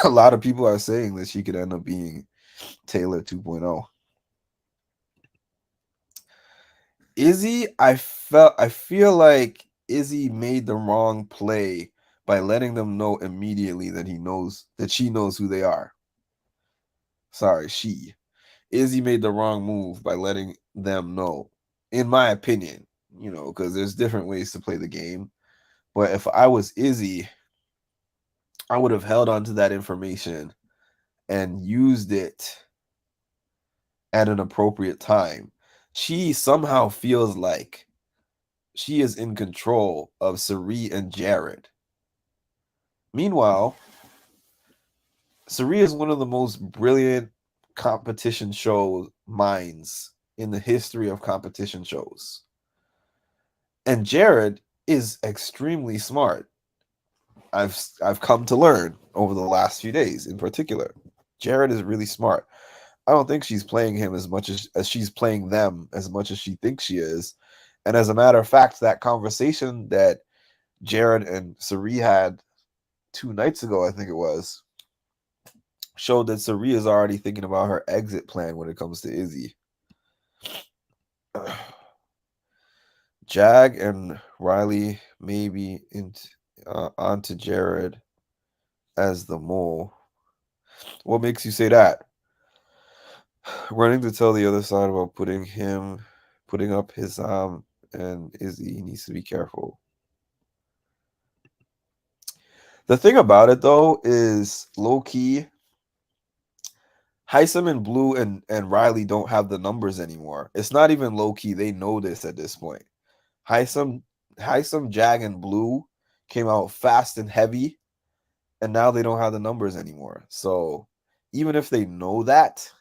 A lot of people are saying that she could end up being Taylor 2.0. Izzy, I feel like Izzy made the wrong play by letting them know immediately that she knows who they are. Sorry, Izzy made the wrong move by letting them know, in my opinion, because there's different ways to play the game. But if I was Izzy, I would have held on to that information and used it at an appropriate time. She somehow feels like she is in control of Cirie and Jared. Meanwhile, Cirie is one of the most brilliant competition show minds in the history of competition shows. And Jared is extremely smart. I've come to learn over the last few days in particular. Jared is really smart. I don't think she's playing him as much as she's playing them as much as she thinks she is. And as a matter of fact, that conversation that Jared and Cirie had 2 nights ago, I think it was, showed that Cirie is already thinking about her exit plan when it comes to Izzy. Jag and Riley maybe onto Jared as the mole. What makes you say that? Running to tell the other side about putting up his and Izzy needs to be careful. The thing about it though is low key, Heisem and Blue and Riley don't have the numbers anymore. It's not even low key. They know this at this point. Heisem, Jag, and Blue came out fast and heavy, and now they don't have the numbers anymore. So even if they know that,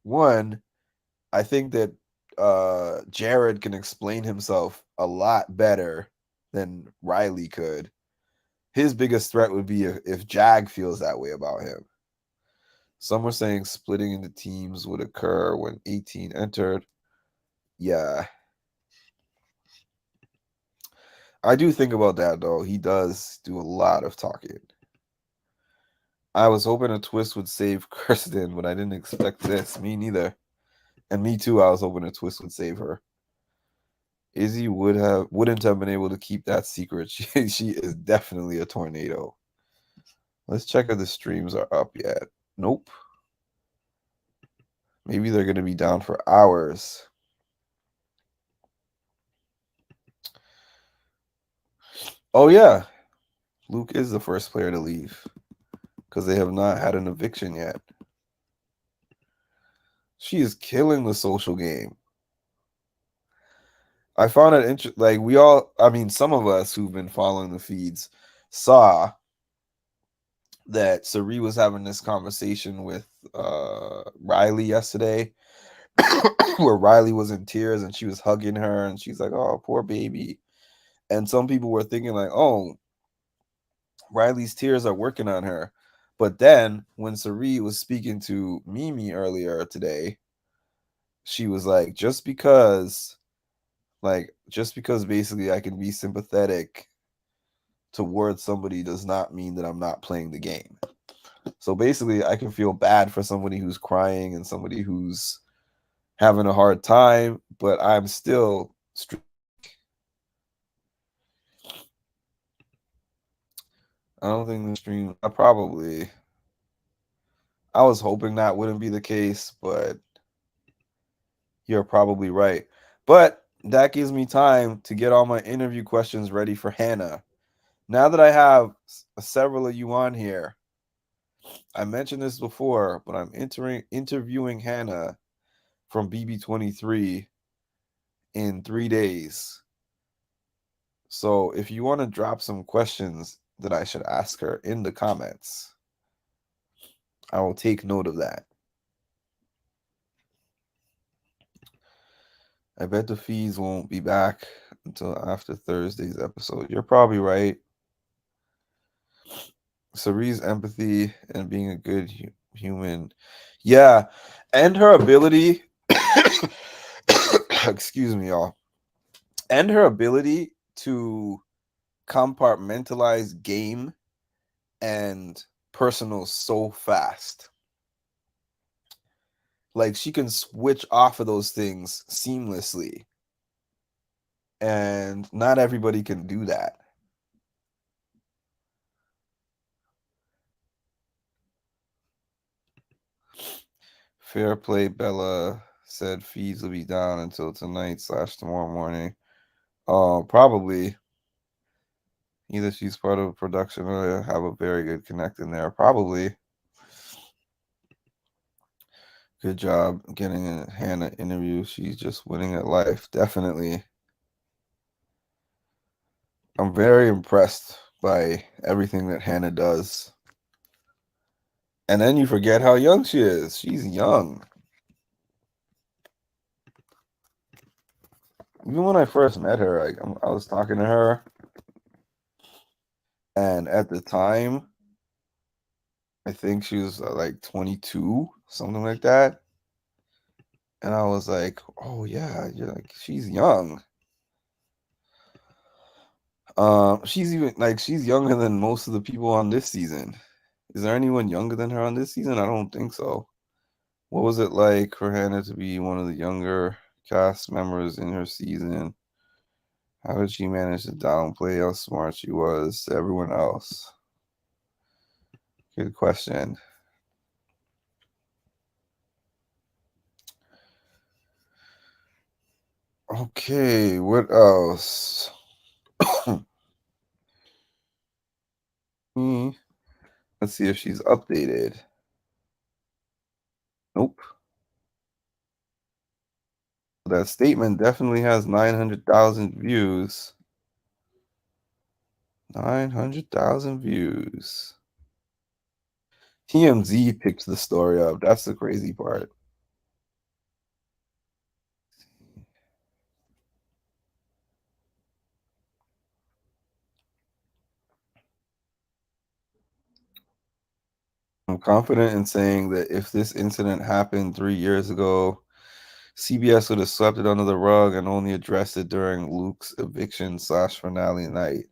one, I think that Jared can explain himself a lot better than Riley could. His biggest threat would be if Jag feels that way about him. Some were saying splitting into teams would occur when 18 entered. Yeah. I do think about that, though. He does do a lot of talking. I was hoping a twist would save Kirsten, but I didn't expect this. Me neither. And me too, I was hoping a twist would save her. Izzy wouldn't have been able to keep that secret. She is definitely a tornado. Let's check if the streams are up yet. Nope. Maybe they're going to be down for hours. Oh, yeah. Luke is the first player to leave because they have not had an eviction yet. She is killing the social game. I found it interesting. Like, some of us who've been following the feeds saw that Cirie was having this conversation with Riley yesterday where Riley was in tears and she was hugging her and she's like, oh, poor baby. And some people were thinking like, oh, Riley's tears are working on her. But then when Cirie was speaking to Mimi earlier today, she was like, just because basically I can be sympathetic towards somebody does not mean that I'm not playing the game. So basically I can feel bad for somebody who's crying and somebody who's having a hard time, but I'm still I don't think the stream I was hoping that wouldn't be the case, but you're probably right. But that gives me time to get all my interview questions ready for Hannah. Now that I have several of you on here, I mentioned this before, but I'm interviewing Hannah from BB23 in 3 days. So if you want to drop some questions that I should ask her in the comments, I will take note of that. I bet the fees won't be back until after Thursday's episode. You're probably right. Cerie's empathy and being a good human. Yeah. And her ability, excuse me, y'all. And her ability to compartmentalize game and personal so fast. Like she can switch off of those things seamlessly. And not everybody can do that. Fair play, Bella said feeds will be down until tonight/tomorrow morning. Probably. Either she's part of production or have a very good connect in there. Probably. Good job getting a Hannah interview. She's just winning at life. Definitely. I'm very impressed by everything that Hannah does. And then you forget how young she is. She's young. Even when I first met her, I was talking to her. And at the time, I think she was like 22, something like that. And I was like, oh yeah, you're like, she's young. She's even like she's younger than most of the people on this season. Is there anyone younger than her on this season? I don't think so. What was it like for Hannah to be one of the younger cast members in her season? How did she manage to downplay how smart she was to everyone else? Good question. Okay, what else? Let's see if she's updated. Nope. That statement definitely has 900,000 views. 900,000 views. TMZ picked the story up. That's the crazy part. I'm confident in saying that if this incident happened 3 years ago, CBS would have swept it under the rug and only addressed it during Luke's eviction/finale night.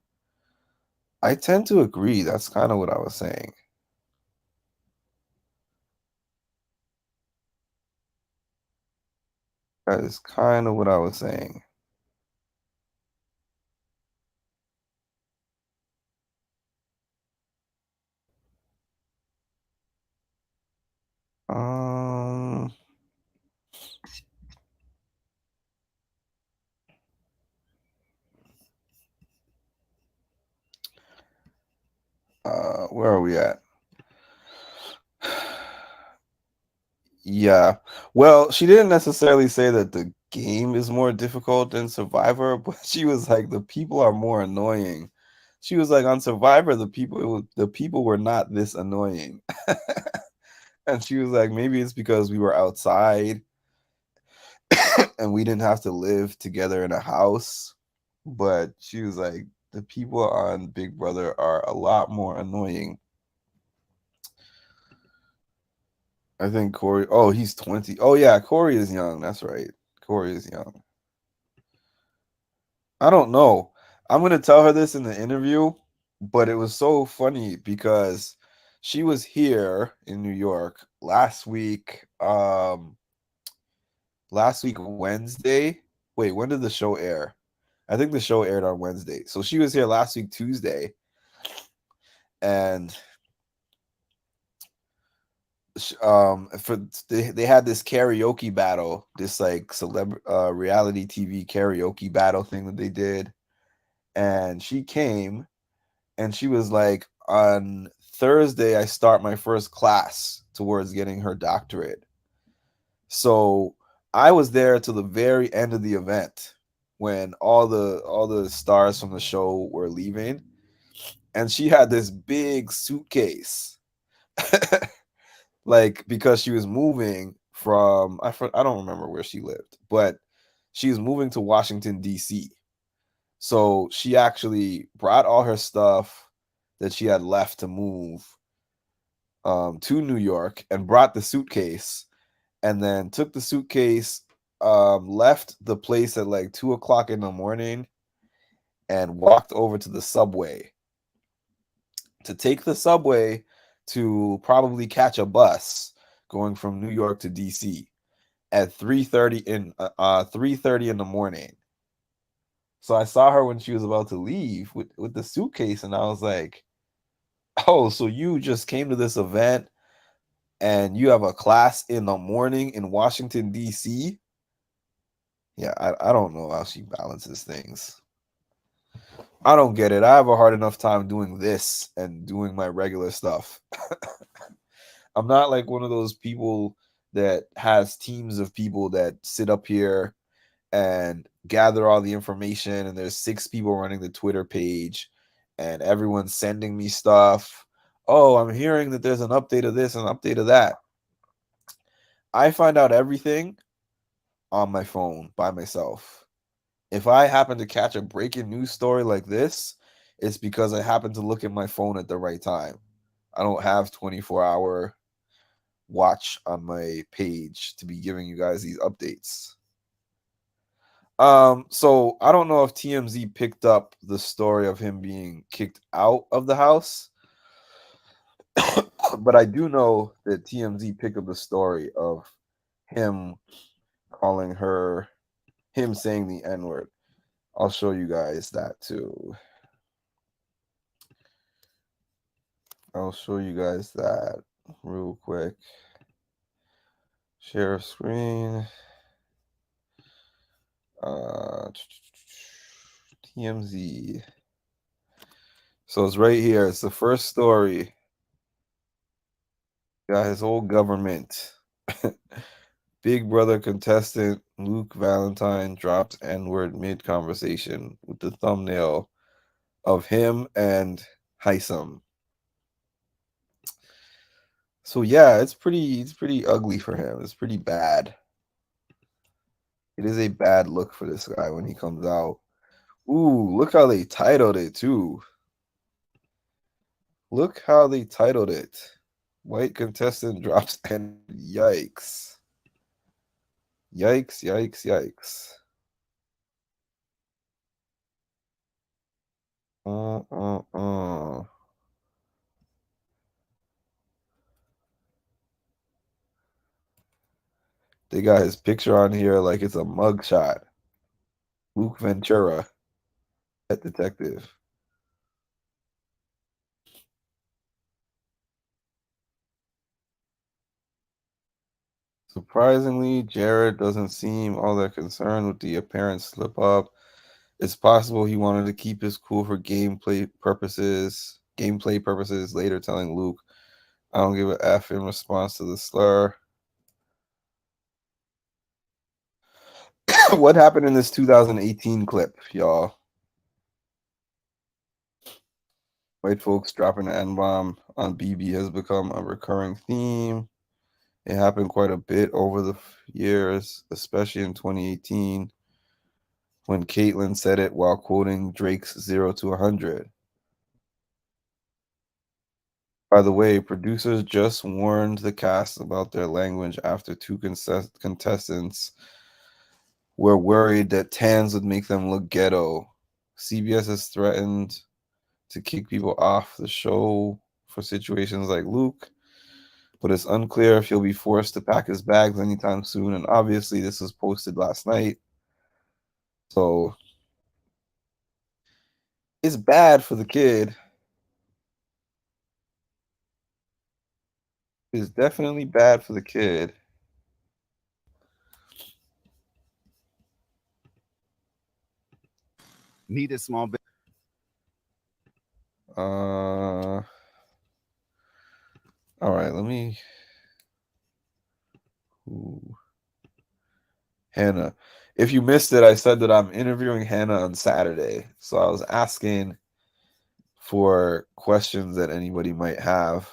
I tend to agree. That's kind of what I was saying. That is kind of what I was saying. Um, where are we at? Yeah. Well, she didn't necessarily say that the game is more difficult than Survivor, but she was like the people are more annoying. She was like on Survivor, the people were not this annoying. And she was like, maybe it's because we were outside and we didn't have to live together in a house. But she was like, the people on Big Brother are a lot more annoying. I think Corey, oh, he's 20. Oh, yeah, Corey is young. That's right. Corey is young. I don't know. I'm going to tell her this in the interview, but it was so funny because she was here in New York last week Wednesday. Wait, when did the show air? I think the show aired on Wednesday. So she was here last week Tuesday, and for they had this karaoke battle, this like reality TV karaoke battle thing that they did, and she came and she was like, on Thursday I start my first class towards getting her doctorate. So I was there to the very end of the event when all the stars from the show were leaving, and she had this big suitcase, like because she was moving from I don't remember where she lived, but she was moving to Washington D.C. So she actually brought all her stuff that she had left to move to New York and brought the suitcase, and then took the suitcase, left the place at like 2 o'clock in the morning, and walked over to the subway to take the subway to probably catch a bus going from New York to DC at 3:30 in the morning. So I saw her when she was about to leave with the suitcase, and I was like, "Oh, so you just came to this event and you have a class in the morning in Washington D.C.?" Yeah, I don't know how she balances things. I don't get it. I have a hard enough time doing this and doing my regular stuff. I'm not like one of those people that has teams of people that sit up here and gather all the information, and there's 6 people running the Twitter page and everyone's sending me stuff. Oh, I'm hearing that there's an update of this and an update of that. I find out everything on my phone by myself. If I happen to catch a breaking news story like this, it's because I happen to look at my phone at the right time. I don't have 24-hour watch on my page to be giving you guys these updates. So I don't know if TMZ picked up the story of him being kicked out of the house, but I do know that TMZ picked up the story of him calling her, him saying the N word. I'll show you guys that too. I'll show you guys that real quick. Share screen. TMZ. So it's right here. It's the first story. Got his whole government. Big Brother contestant Luke Valentine drops N-word mid-conversation with the thumbnail of him and Heisem. So yeah, it's pretty ugly for him. It's pretty bad. It is a bad look for this guy when he comes out. Ooh, look how they titled it too. Look how they titled it. White contestant drops and yikes. Yikes, yikes, yikes. Uh, uh, uh. They got his picture on here like it's a mugshot. Luke Ventura, that detective. Surprisingly, Jared doesn't seem all that concerned with the apparent slip up. It's possible he wanted to keep his cool for gameplay purposes. Gameplay purposes. Later, telling Luke, "I don't give a f" in response to the slur. What happened in this 2018 clip, y'all? White folks dropping an N bomb on BB has become a recurring theme. It happened quite a bit over the years, especially in 2018 when Caitlyn said it while quoting Drake's 0 to 100. By the way, producers just warned the cast about their language after two contestants were worried that tans would make them look ghetto. CBS has threatened to kick people off the show for situations like Luke, but it's unclear if he'll be forced to pack his bags anytime soon. And obviously, this was posted last night. So it's bad for the kid. is definitely bad for the kid. Need a small bit. All right, let me. Ooh. Hannah. If you missed it, I said that I'm interviewing Hannah on Saturday. So I was asking for questions that anybody might have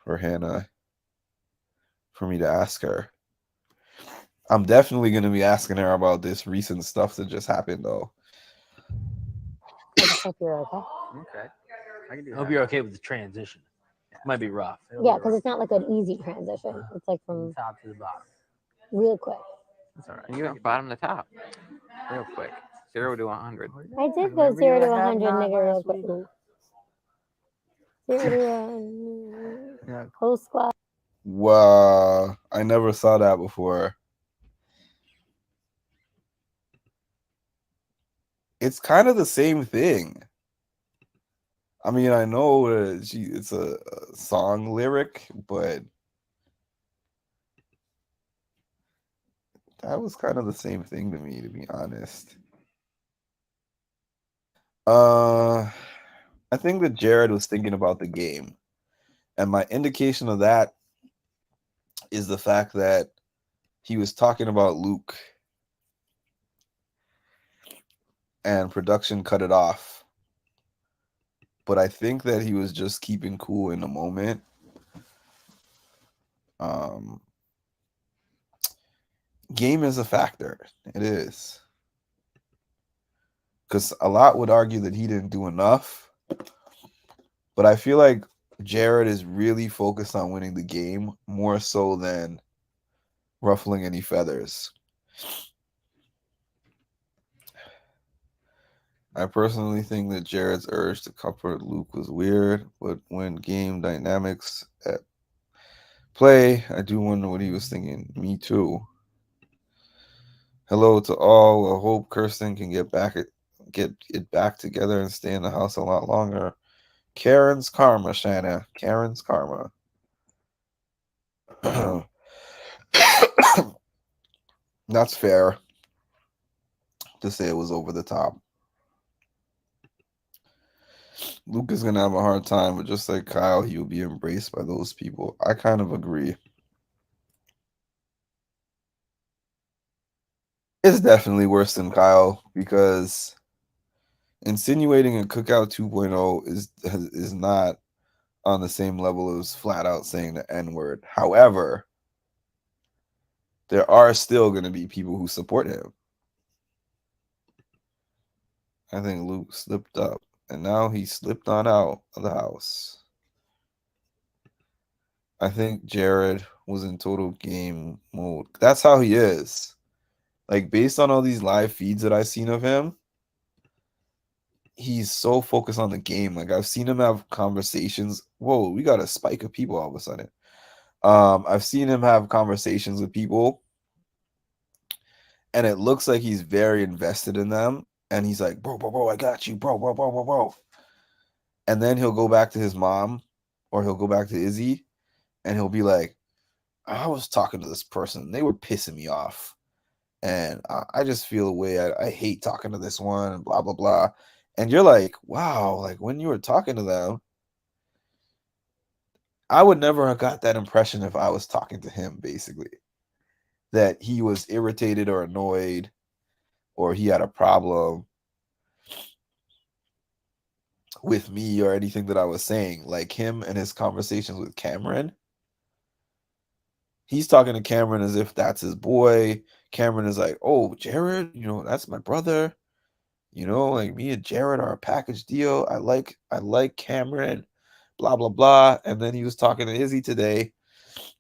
for Hannah for me to ask her. I'm definitely going to be asking her about this recent stuff that just happened, though. I just hope you're okay. Okay. I hope you're okay with the transition. Might be rough. Yeah, because it's not like an easy transition. It's like From from top to the bottom. real quick. That's all right. You went bottom to top real quick. 0 to 100. I did go Remember you 0 to had 100, nine nigga, real last quick. week? Ooh. 0 to Yeah. whole squad. Wow. I never saw that before. It's kind of the same thing. I mean, I know it's a song lyric, but that was kind of the same thing to me, to be honest. I think that Jared was thinking about the game. And my indication of that is the fact that he was talking about Luke and production cut it off. But I think that he was just keeping cool in the moment. Game is a factor. It is. Because a lot would argue that he didn't do enough. But I feel like Jared is really focused on winning the game more so than ruffling any feathers. I personally think that Jared's urge to comfort Luke was weird, but when game dynamics at play, I do wonder what he was thinking. Me too. Hello to all. I hope Kirsten can get it back together and stay in the house a lot longer. Karen's karma, Shanna. Karen's karma. That's fair to say it was over the top. Luke is gonna have a hard time, but just like Kyle, he will be embraced by those people. I kind of agree. It's definitely worse than Kyle because insinuating a Cookout 2.0 is not on the same level as flat out saying the N word. However, there are still going to be people who support him. I think Luke slipped up, and now he slipped on out of the house. I think Jared was in total game mode. That's how he is. Like, based on all these live feeds that I've seen of him, he's so focused on the game. Like, I've seen him have conversations. Whoa, we got a spike of people all of a sudden. I've seen him have conversations with people, and it looks like he's very invested in them. And he's like, bro, I got you, bro. And then he'll go back to his mom, or he'll go back to Izzy, and he'll be like, I was talking to this person. They were pissing me off. And I just feel a way. I hate talking to this one, and blah, blah, blah. And you're like, wow, like when you were talking to them, I would never have got that impression if I was talking to him, basically. That he was irritated or annoyed or he had a problem with me or anything that I was saying. Like him and his conversations with Cameron. He's talking to Cameron as if that's his boy. Cameron is like, oh, Jared, that's my brother. Like me and Jared are a package deal. I like Cameron, blah, blah, blah. And then he was talking to Izzy today,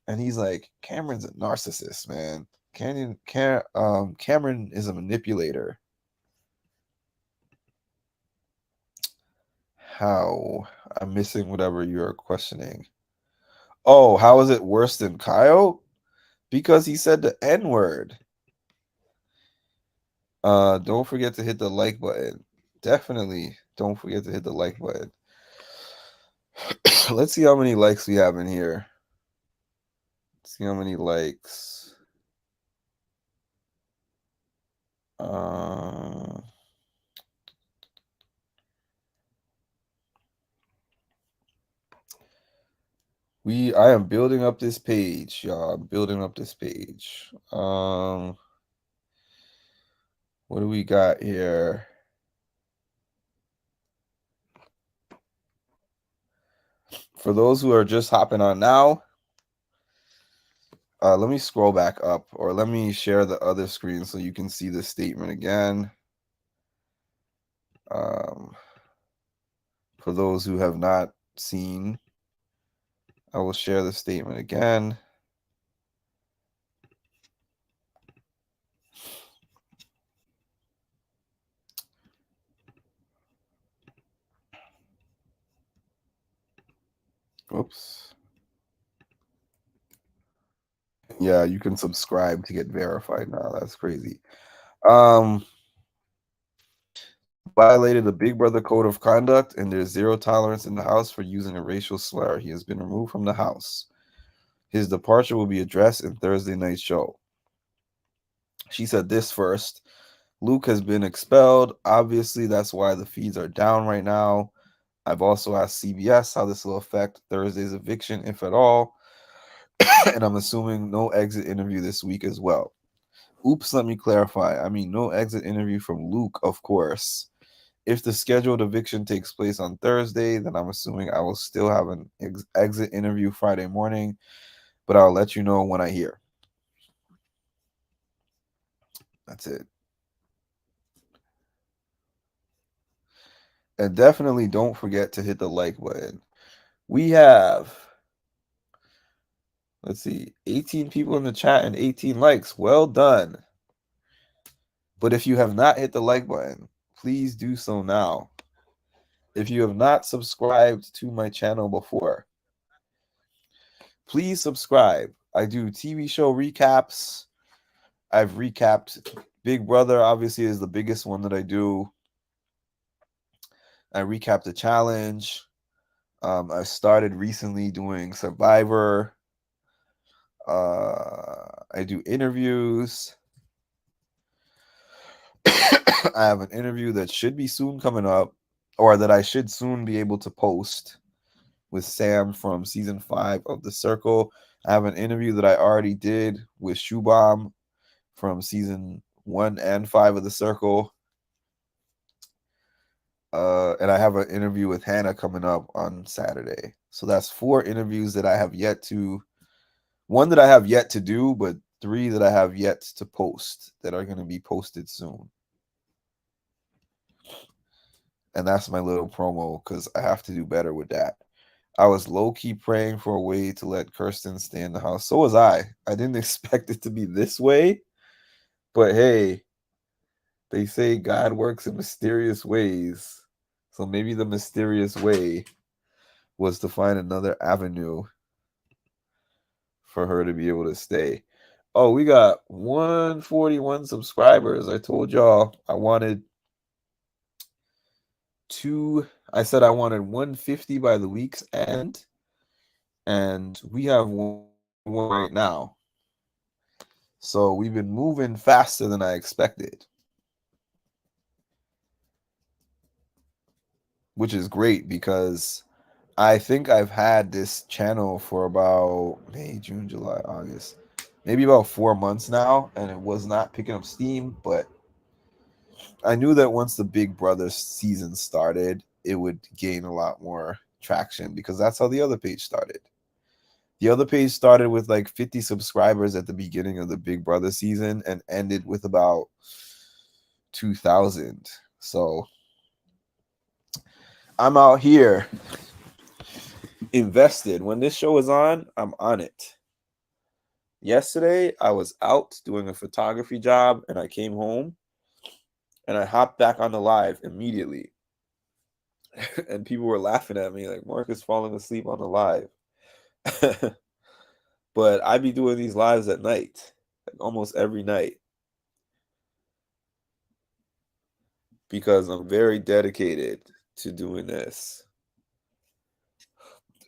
and he's like, Cameron's a narcissist, man. Cameron is a manipulator. How? I'm missing whatever you're questioning. Oh, how is it worse than Kyle? Because he said the N-word. Don't forget to hit the like button. Definitely don't forget to hit the like button. Let's see how many likes we have in here. Let's see how many likes. I am building up this page, y'all. I'm building up this page. What do we got here? For those who are just hopping on now, let me scroll back up, or let me share the other screen so you can see the statement again. For those who have not seen, I will share the statement again. Oops. Yeah, you can subscribe to get verified now. That's crazy. Violated the Big Brother code of conduct, and there's zero tolerance in the house for using a racial slur. He has been removed from the house. His departure will be addressed in Thursday night's show. She said this first. Luke has been expelled. Obviously, that's why the feeds are down right now. I've also asked CBS how this will affect Thursday's eviction, if at all. And I'm assuming no exit interview this week as well. Oops, let me clarify. I mean, no exit interview from Luke, of course. If the scheduled eviction takes place on Thursday, then I'm assuming I will still have an exit interview Friday morning, but I'll let you know when I hear. That's it. And definitely don't forget to hit the like button. We have, let's see, 18 people in the chat and 18 likes. Well done. But if you have not hit the like button, please do so now. If you have not subscribed to my channel before, please subscribe. I do TV show recaps. I've recapped Big Brother, obviously, is the biggest one that I do. I recapped the challenge. I started recently doing Survivor. I do interviews. I have an interview that should be soon coming up, or that I should soon be able to post, with Sam from season 5 of The Circle. I have an interview that I already did with Shubham from season 1 and 5 of The Circle. And I have an interview with Hannah coming up on Saturday. So that's 4 interviews that I have yet to, 1 that I have yet to do, but 3 that I have yet to post that are going to be posted soon. And that's my little promo, because I have to do better with that. I was low-key praying for a way to let Kirsten stay in the house. So was I. I didn't expect it to be this way. But hey, they say God works in mysterious ways. So maybe the mysterious way was to find another avenue for her to be able to stay. Oh, we got 141 subscribers. I told y'all I wanted I said I wanted 150 by the week's end. And we have one right now. So we've been moving faster than I expected, which is great because I think I've had this channel for about May, June, July, August, maybe about 4 months now, and it was not picking up steam. But I knew that once the Big Brother season started, it would gain a lot more traction, because that's how the other page started. The other page started with like 50 subscribers at the beginning of the Big Brother season and ended with about 2,000. So I'm out here invested. When this show is on, I'm on it. Yesterday, I was out doing a photography job, and I came home and I hopped back on the live immediately. And people were laughing at me like, Mark is falling asleep on the live. But I be doing these lives at night, like almost every night, because I'm very dedicated to doing this.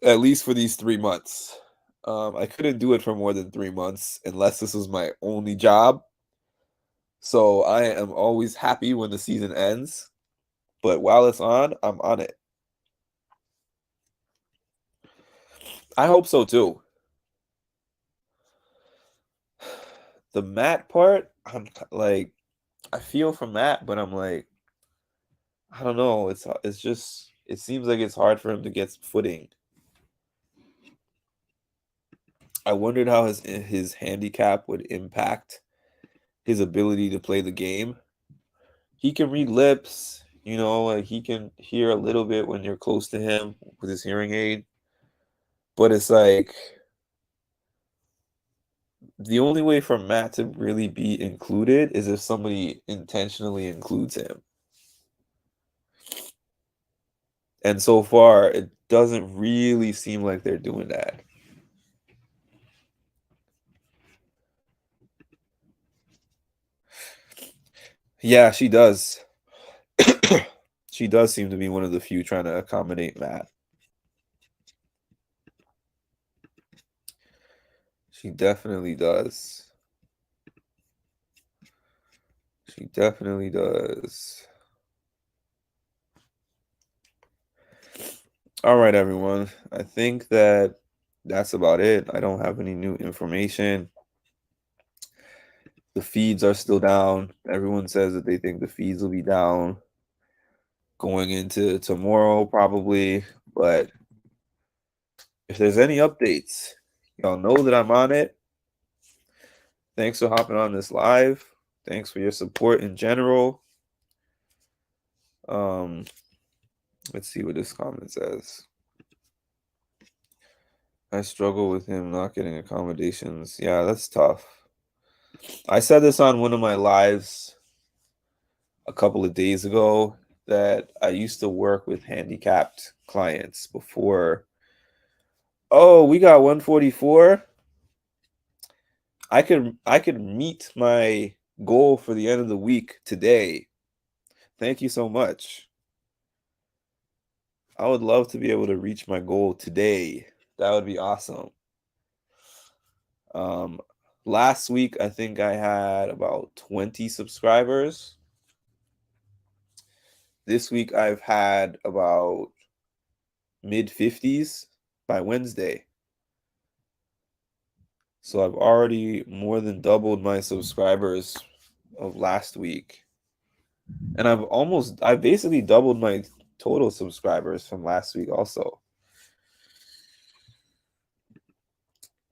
at least for these 3 months. I couldn't do it for more than 3 months unless this was my only job. So I am always happy when the season ends. But while it's on, I'm on it. I hope so too. The Matt part, I'm like, I feel for Matt, but I'm like, I don't know. It's just it seems like it's hard for him to get footing. I wondered how his handicap would impact his ability to play the game. He can read lips, like he can hear a little bit when you're close to him with his hearing aid. But it's like the only way for Matt to really be included is if somebody intentionally includes him. And so far, it doesn't really seem like they're doing that. Yeah, she does. She does seem to be one of the few trying to accommodate Matt. She definitely does. She definitely does. All right, everyone. I think that's about it. I don't have any new information. The feeds are still down. Everyone says that they think the feeds will be down going into tomorrow, probably. But if there's any updates, y'all know that I'm on it. Thanks for hopping on this live. Thanks for your support in general. Let's see what this comment says. I struggle with him not getting accommodations. Yeah, that's tough. I said this on one of my lives a couple of days ago that I used to work with handicapped clients before. Oh, we got 144. I could meet my goal for the end of the week today. Thank you so much. I would love to be able to reach my goal today. That would be awesome. Last week, I think I had about 20 subscribers. This week, I've had about mid-50s by Wednesday. So I've already more than doubled my subscribers of last week. And I've basically doubled my total subscribers from last week also.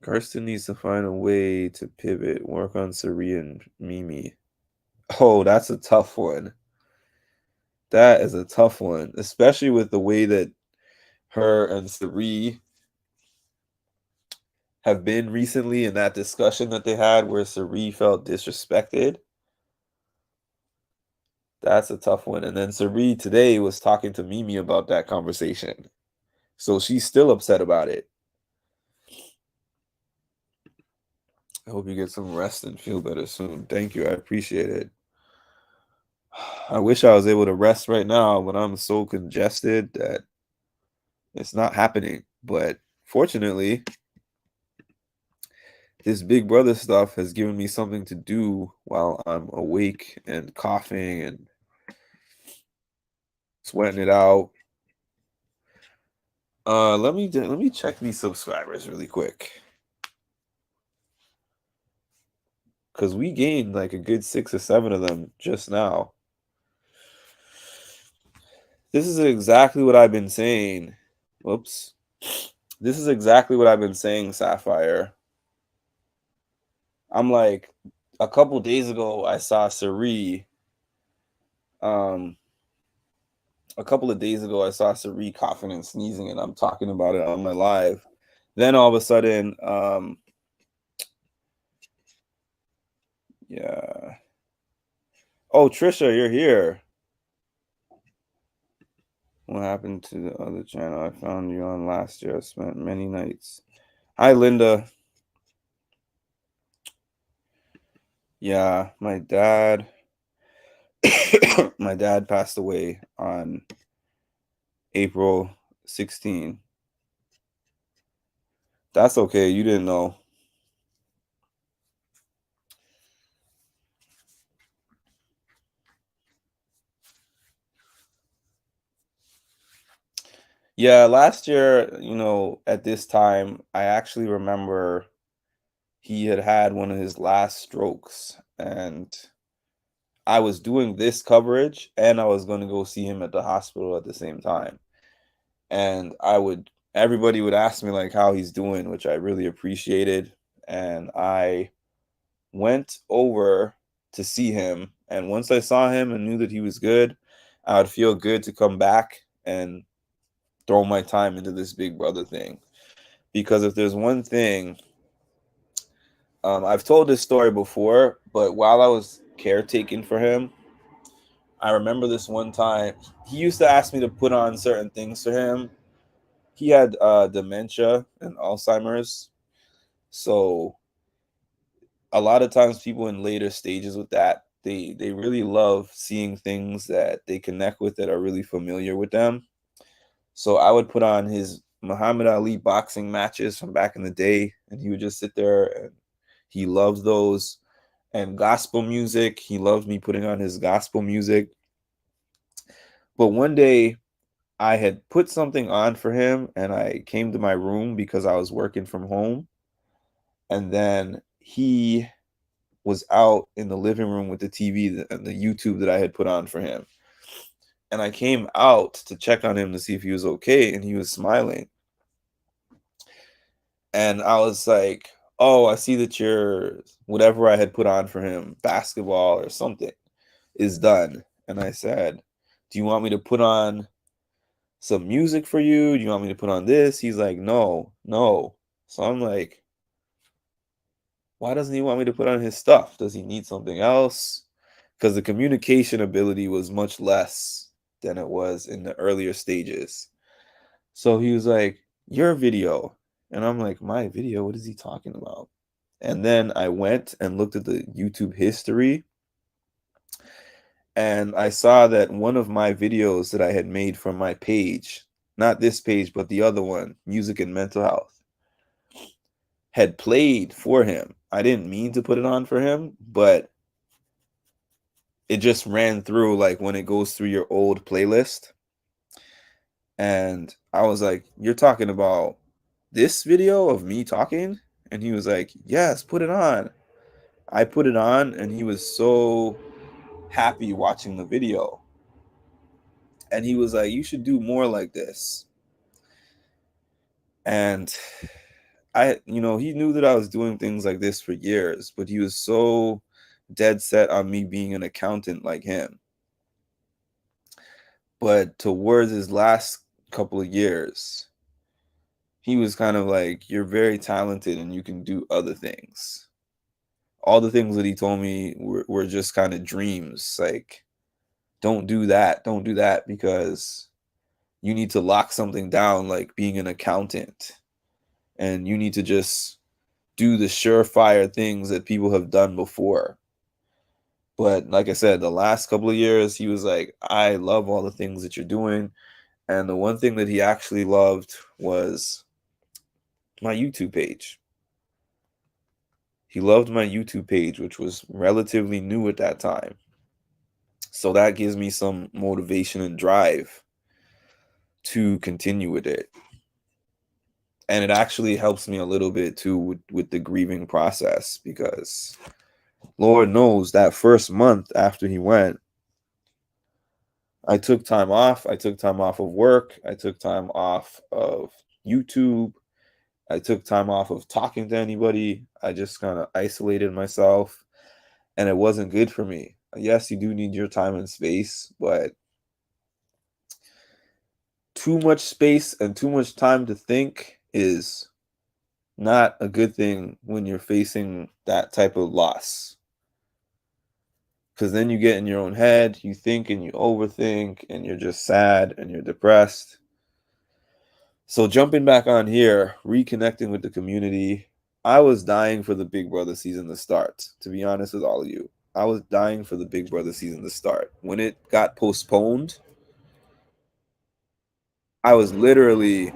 Kirsten needs to find a way to pivot, work on Sari and Mimi. Oh, that's a tough one. That is a tough one, especially with the way that her and Sari have been recently in that discussion that they had where Sari felt disrespected. That's a tough one. And then Sari today was talking to Mimi about that conversation. So she's still upset about it. I hope you get some rest and feel better soon. Thank you. I appreciate it. I wish I was able to rest right now, but I'm so congested that it's not happening. But fortunately, this Big Brother stuff has given me something to do while I'm awake and coughing and sweating it out. Let me check these subscribers really quick. Because we gained like a good 6 or 7 of them just now. This is exactly what I've been saying. Whoops. This is exactly what I've been saying, Sapphire. I'm like, a couple days ago, I saw Sari. A couple of days ago, I saw Sari coughing and sneezing, and I'm talking about it on my live. Then all of a sudden, yeah. Oh, Trisha, you're here. What happened to the other channel? I found you on last year. I spent many nights. Hi, Linda. Yeah, my dad passed away on April 16. That's okay. You didn't know. Yeah, last year, at this time, I actually remember he had one of his last strokes, and I was doing this coverage and I was going to go see him at the hospital at the same time. And everybody would ask me like how he's doing, which I really appreciated. And I went over to see him. And once I saw him and knew that he was good, I would feel good to come back and throw my time into this Big Brother thing. Because if there's one thing, I've told this story before, but while I was caretaking for him, I remember this one time he used to ask me to put on certain things for him. He had dementia and Alzheimer's. So a lot of times people in later stages with that, they really love seeing things that they connect with that are really familiar with them. So I would put on his Muhammad Ali boxing matches from back in the day, and he would just sit there, and he loves those. And gospel music, he loved me putting on his gospel music. But one day I had put something on for him, and I came to my room because I was working from home. And then he was out in the living room with the TV and the YouTube that I had put on for him. And I came out to check on him to see if he was okay, and he was smiling. And I was like, oh, I see that your whatever I had put on for him, basketball or something, is done. And I said, do you want me to put on some music for you? Do you want me to put on this? He's like, no, no. So I'm like, why doesn't he want me to put on his stuff? Does he need something else? Because the communication ability was much less than it was in the earlier stages. So he was like, your video. And I'm like, my video? What is he talking about? And then I went and looked at the YouTube history. And I saw that one of my videos that I had made from my page, not this page, but the other one, Music and Mental Health, had played for him. I didn't mean to put it on for him, but it just ran through like when it goes through your old playlist. And I was like, you're talking about this video of me talking? And he was like, yes, put it on. I put it on, and he was so happy watching the video. And he was like, you should do more like this. And he knew that I was doing things like this for years, but he was so dead set on me being an accountant like him. But towards his last couple of years, he was kind of like, you're very talented and you can do other things. All the things that he told me were just kind of dreams. Like, don't do that. Don't do that because you need to lock something down like being an accountant. And you need to just do the surefire things that people have done before. But like I said, the last couple of years, he was like, I love all the things that you're doing. And the one thing that he actually loved was my YouTube page. He loved my YouTube page, which was relatively new at that time. So that gives me some motivation and drive to continue with it. And it actually helps me a little bit too with the grieving process, because Lord knows that first month after he went, I took time off. I took time off of work. I took time off of YouTube. I took time off of talking to anybody. I just kind of isolated myself, and it wasn't good for me. Yes, you do need your time and space, but too much space and too much time to think is not a good thing when you're facing that type of loss. Because then you get in your own head, you think and you overthink, and you're just sad and you're depressed. So jumping back on here, reconnecting with the community, I was dying for the Big Brother season to start, to be honest with all of you. I was dying for the Big Brother season to start. When it got postponed, I was literally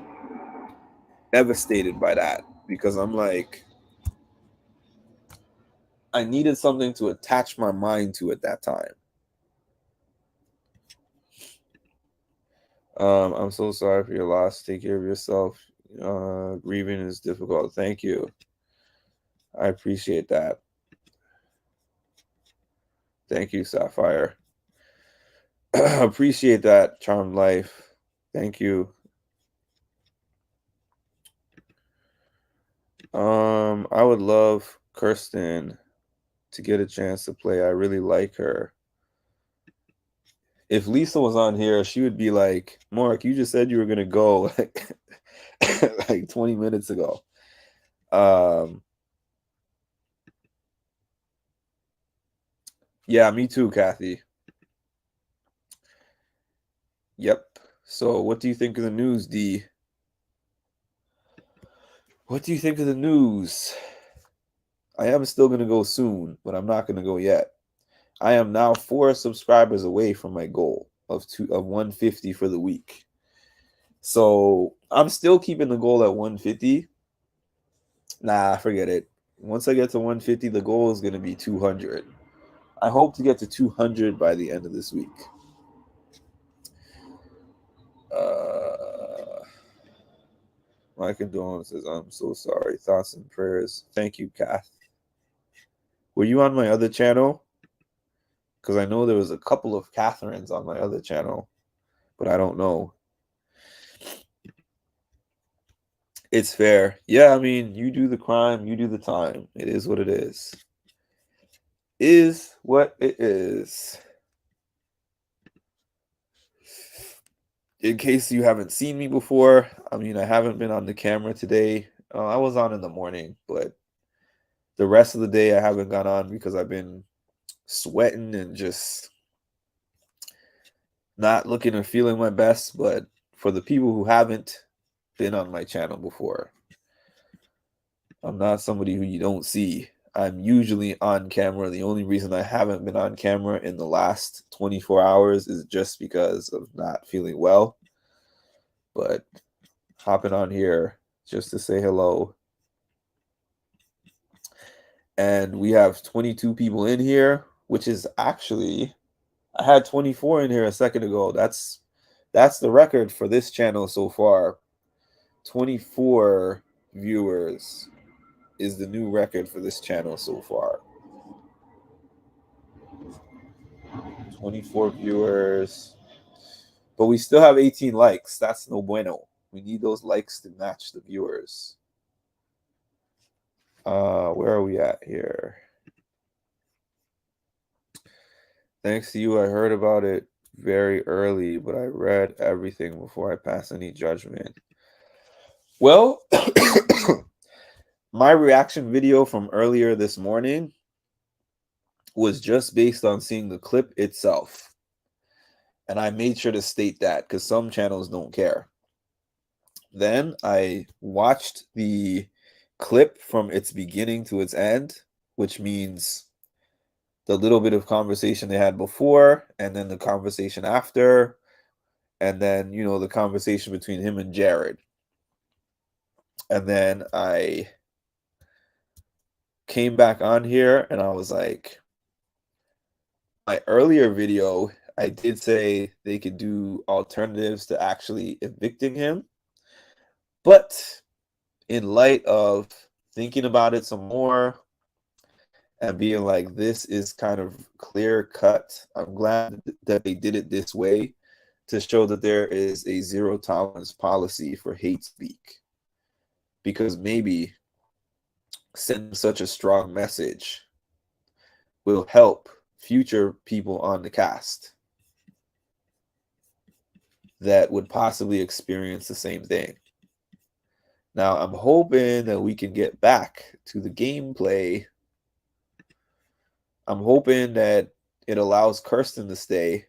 devastated by that. because I'm like, I needed something to attach my mind to at that time. I'm so sorry for your loss. Take care of yourself. Grieving is difficult. Thank you. I appreciate that. Thank you, Sapphire. Appreciate that, Charmed Life. Thank you. I would love Kirsten to get a chance to play. I really like her. If Lisa was on here, she would be like, Mark, you just said you were gonna go like 20 minutes ago. Yeah, me too, Kathy. Yep. So what do you think of the news, D? What do you think of the news? I am still gonna go soon, but I'm not gonna go yet. I am now 4 subscribers away from my goal of 150 for the week. So I'm still keeping the goal at 150. Nah, forget it. Once I get to 150, the goal is gonna be 200. I hope to get to 200 by the end of this week. My condolences. I'm so sorry. Thoughts and prayers. Thank you, Kath. Were you on my other channel? Because I know there was a couple of Catherines on my other channel, but I don't know. It's fair. Yeah, I mean, you do the crime, you do the time. It is what it is. Is what it is. In case you haven't seen me before, I mean, I haven't been on the camera today. I was on in the morning, but the rest of the day I haven't gone on because I've been sweating and just not looking or feeling my best. But for the people who haven't been on my channel before, I'm not somebody who you don't see. I'm usually on camera. The only reason I haven't been on camera in the last 24 hours is just because of not feeling well. But hopping on here just to say hello. And we have 22 people in here, which is actually, I had 24 in here a second ago. That's the record for this channel so far. 24 viewers is the new record for this channel so far. 24 viewers. But we still have 18 likes. That's no bueno. We need those likes to match the viewers. Where are we at here? Thanks to you, I heard about it very early, but I read everything before I pass any judgment. Well, my reaction video from earlier this morning was just based on seeing the clip itself. And I made sure to state that because some channels don't care. Then I watched the clip from its beginning to its end, which means the little bit of conversation they had before, and then the conversation after, and then, you know, the conversation between him and Jared. And then I came back on here and I was like, my earlier video, I did say they could do alternatives to actually evicting him. But in light of thinking about it some more and being like, this is kind of clear cut, I'm glad that they did it this way to show that there is a zero tolerance policy for hate speak. Because maybe sending such a strong message will help future people on the cast that would possibly experience the same thing. Now, I'm hoping that we can get back to the gameplay. I'm hoping that it allows Kirsten to stay.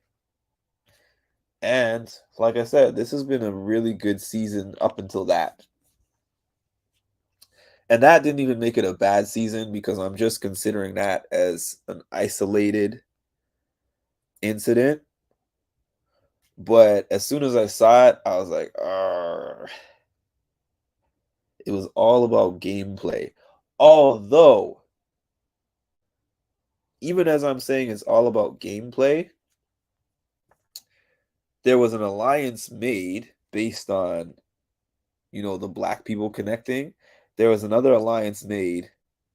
And like I said, this has been a really good season up until that. And that didn't even make it a bad season because I'm just considering that as an isolated incident. But as soon as I saw it, I was like, It was all about gameplay. Although, even as I'm saying it's all about gameplay, there was an alliance made based on, the black people connecting. There was another alliance made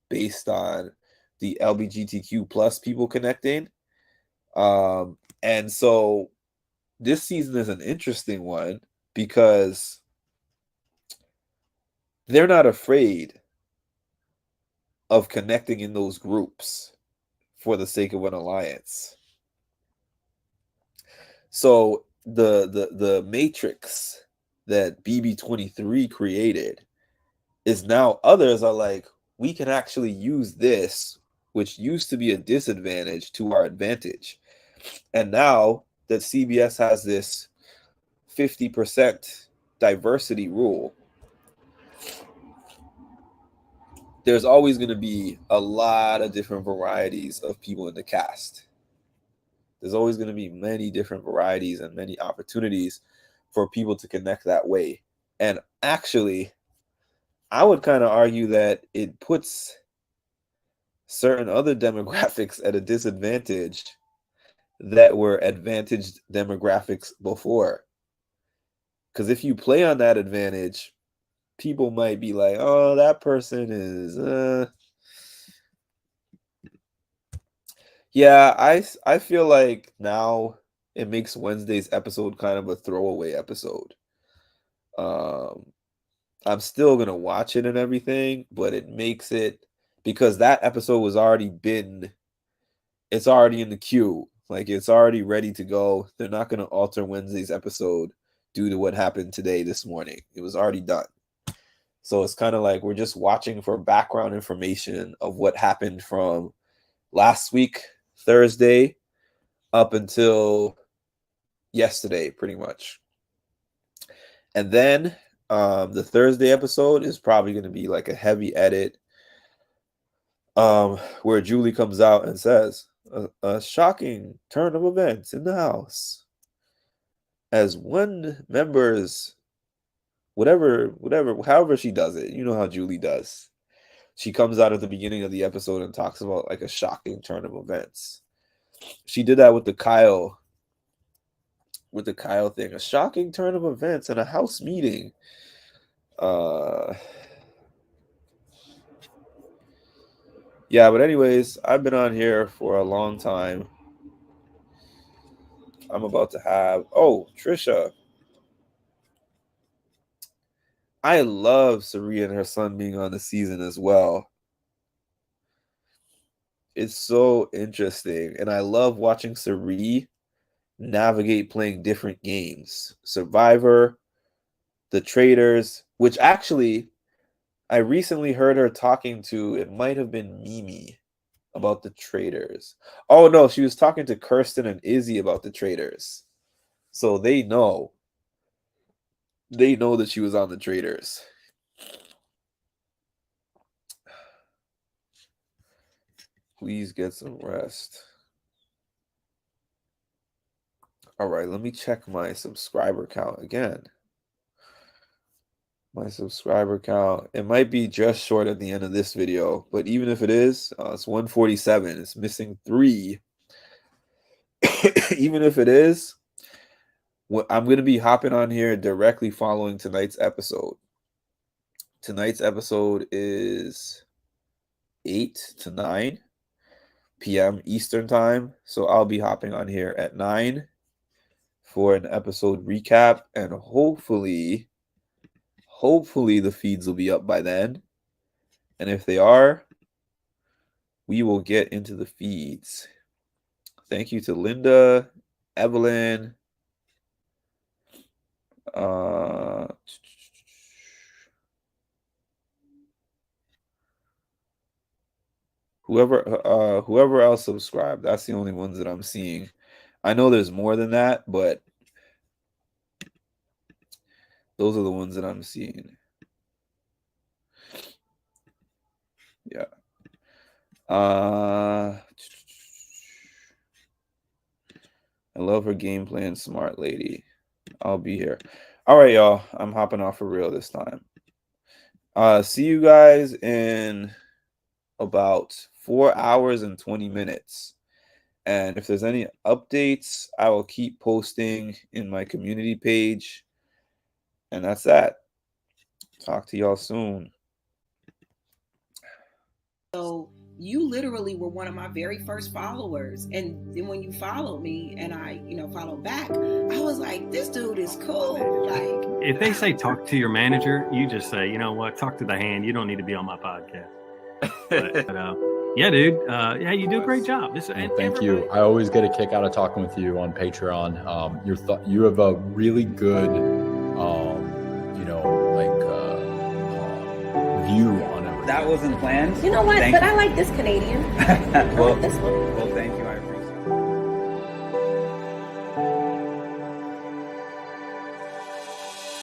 based on the LGBTQ plus people connecting. And so this season is an interesting one because they're not afraid of connecting in those groups for the sake of an alliance. So the matrix that BB23 created is now others are like, we can actually use this, which used to be a disadvantage, to our advantage. And now that CBS has this 50% diversity rule, there's always going to be a lot of different varieties of people in the cast. There's always going to be many different varieties and many opportunities for people to connect that way. And actually, I would kind of argue that it puts certain other demographics at a disadvantage that were advantaged demographics before. Because if you play on that advantage, people might be like, oh, that person is yeah, I feel like now it makes Wednesday's episode kind of a throwaway episode. I'm still gonna watch it and everything, but it makes it, because that episode was it's already in the queue. Like, it's already ready to go. They're not gonna alter Wednesday's episode due to what happened this morning. It was already done. So it's kind of like we're just watching for background information of what happened from last week, Thursday, up until yesterday, pretty much. And then the Thursday episode is probably going to be like a heavy edit where Julie comes out and says, a shocking turn of events in the house. As one member's, however she does it, you know how Julie does. She comes out at the beginning of the episode and talks about like a shocking turn of events. She did that with the Kyle thing, a shocking turn of events in a house meeting. Yeah, but anyways, I've been on here for a long time. I'm about to have, Trisha. I love Sari and her son being on the season as well. It's so interesting. And I love watching Sari navigate playing different games. Survivor, the Traders, which actually I recently heard her talking to, it might have been Mimi about the Traders. Oh no, she was talking to Kirsten and Izzy about the Traders. So they know that she was on the Traders. Please get some rest. All right, let me check my subscriber count again. My subscriber count, it might be just short at the end of this video, but even if it is, it's 147. It's missing 3. Even if it is, I'm going to be hopping on here directly following tonight's episode. Tonight's episode is 8 to 9 p.m. Eastern time. So I'll be hopping on here at 9 for an episode recap. And hopefully the feeds will be up by then. And if they are, we will get into the feeds. Thank you to Linda, Evelyn, whoever else subscribed. That's the only ones that I'm seeing. I know there's more than that, but those are the ones that I'm seeing. Yeah. I love her game plan, smart lady. I'll be here. All right, y'all. I'm hopping off for real this time. See you guys in about 4 hours and 20 minutes. And if there's any updates, I will keep posting in my community page. And that's that. Talk to y'all soon. So you literally were one of my very first followers. And then when you followed me and I, followed back, I was like, this dude is cool. Like, if they say talk to your manager, you just say, you know what, talk to the hand. You don't need to be on my podcast. But yeah, dude. Yeah, you do a great job. Thank you. I always get a kick out of talking with you on Patreon. You have a really good, view on everything. That wasn't planned. you know what? Thank But you. I like this Canadian. Well, this one. well, thank you. I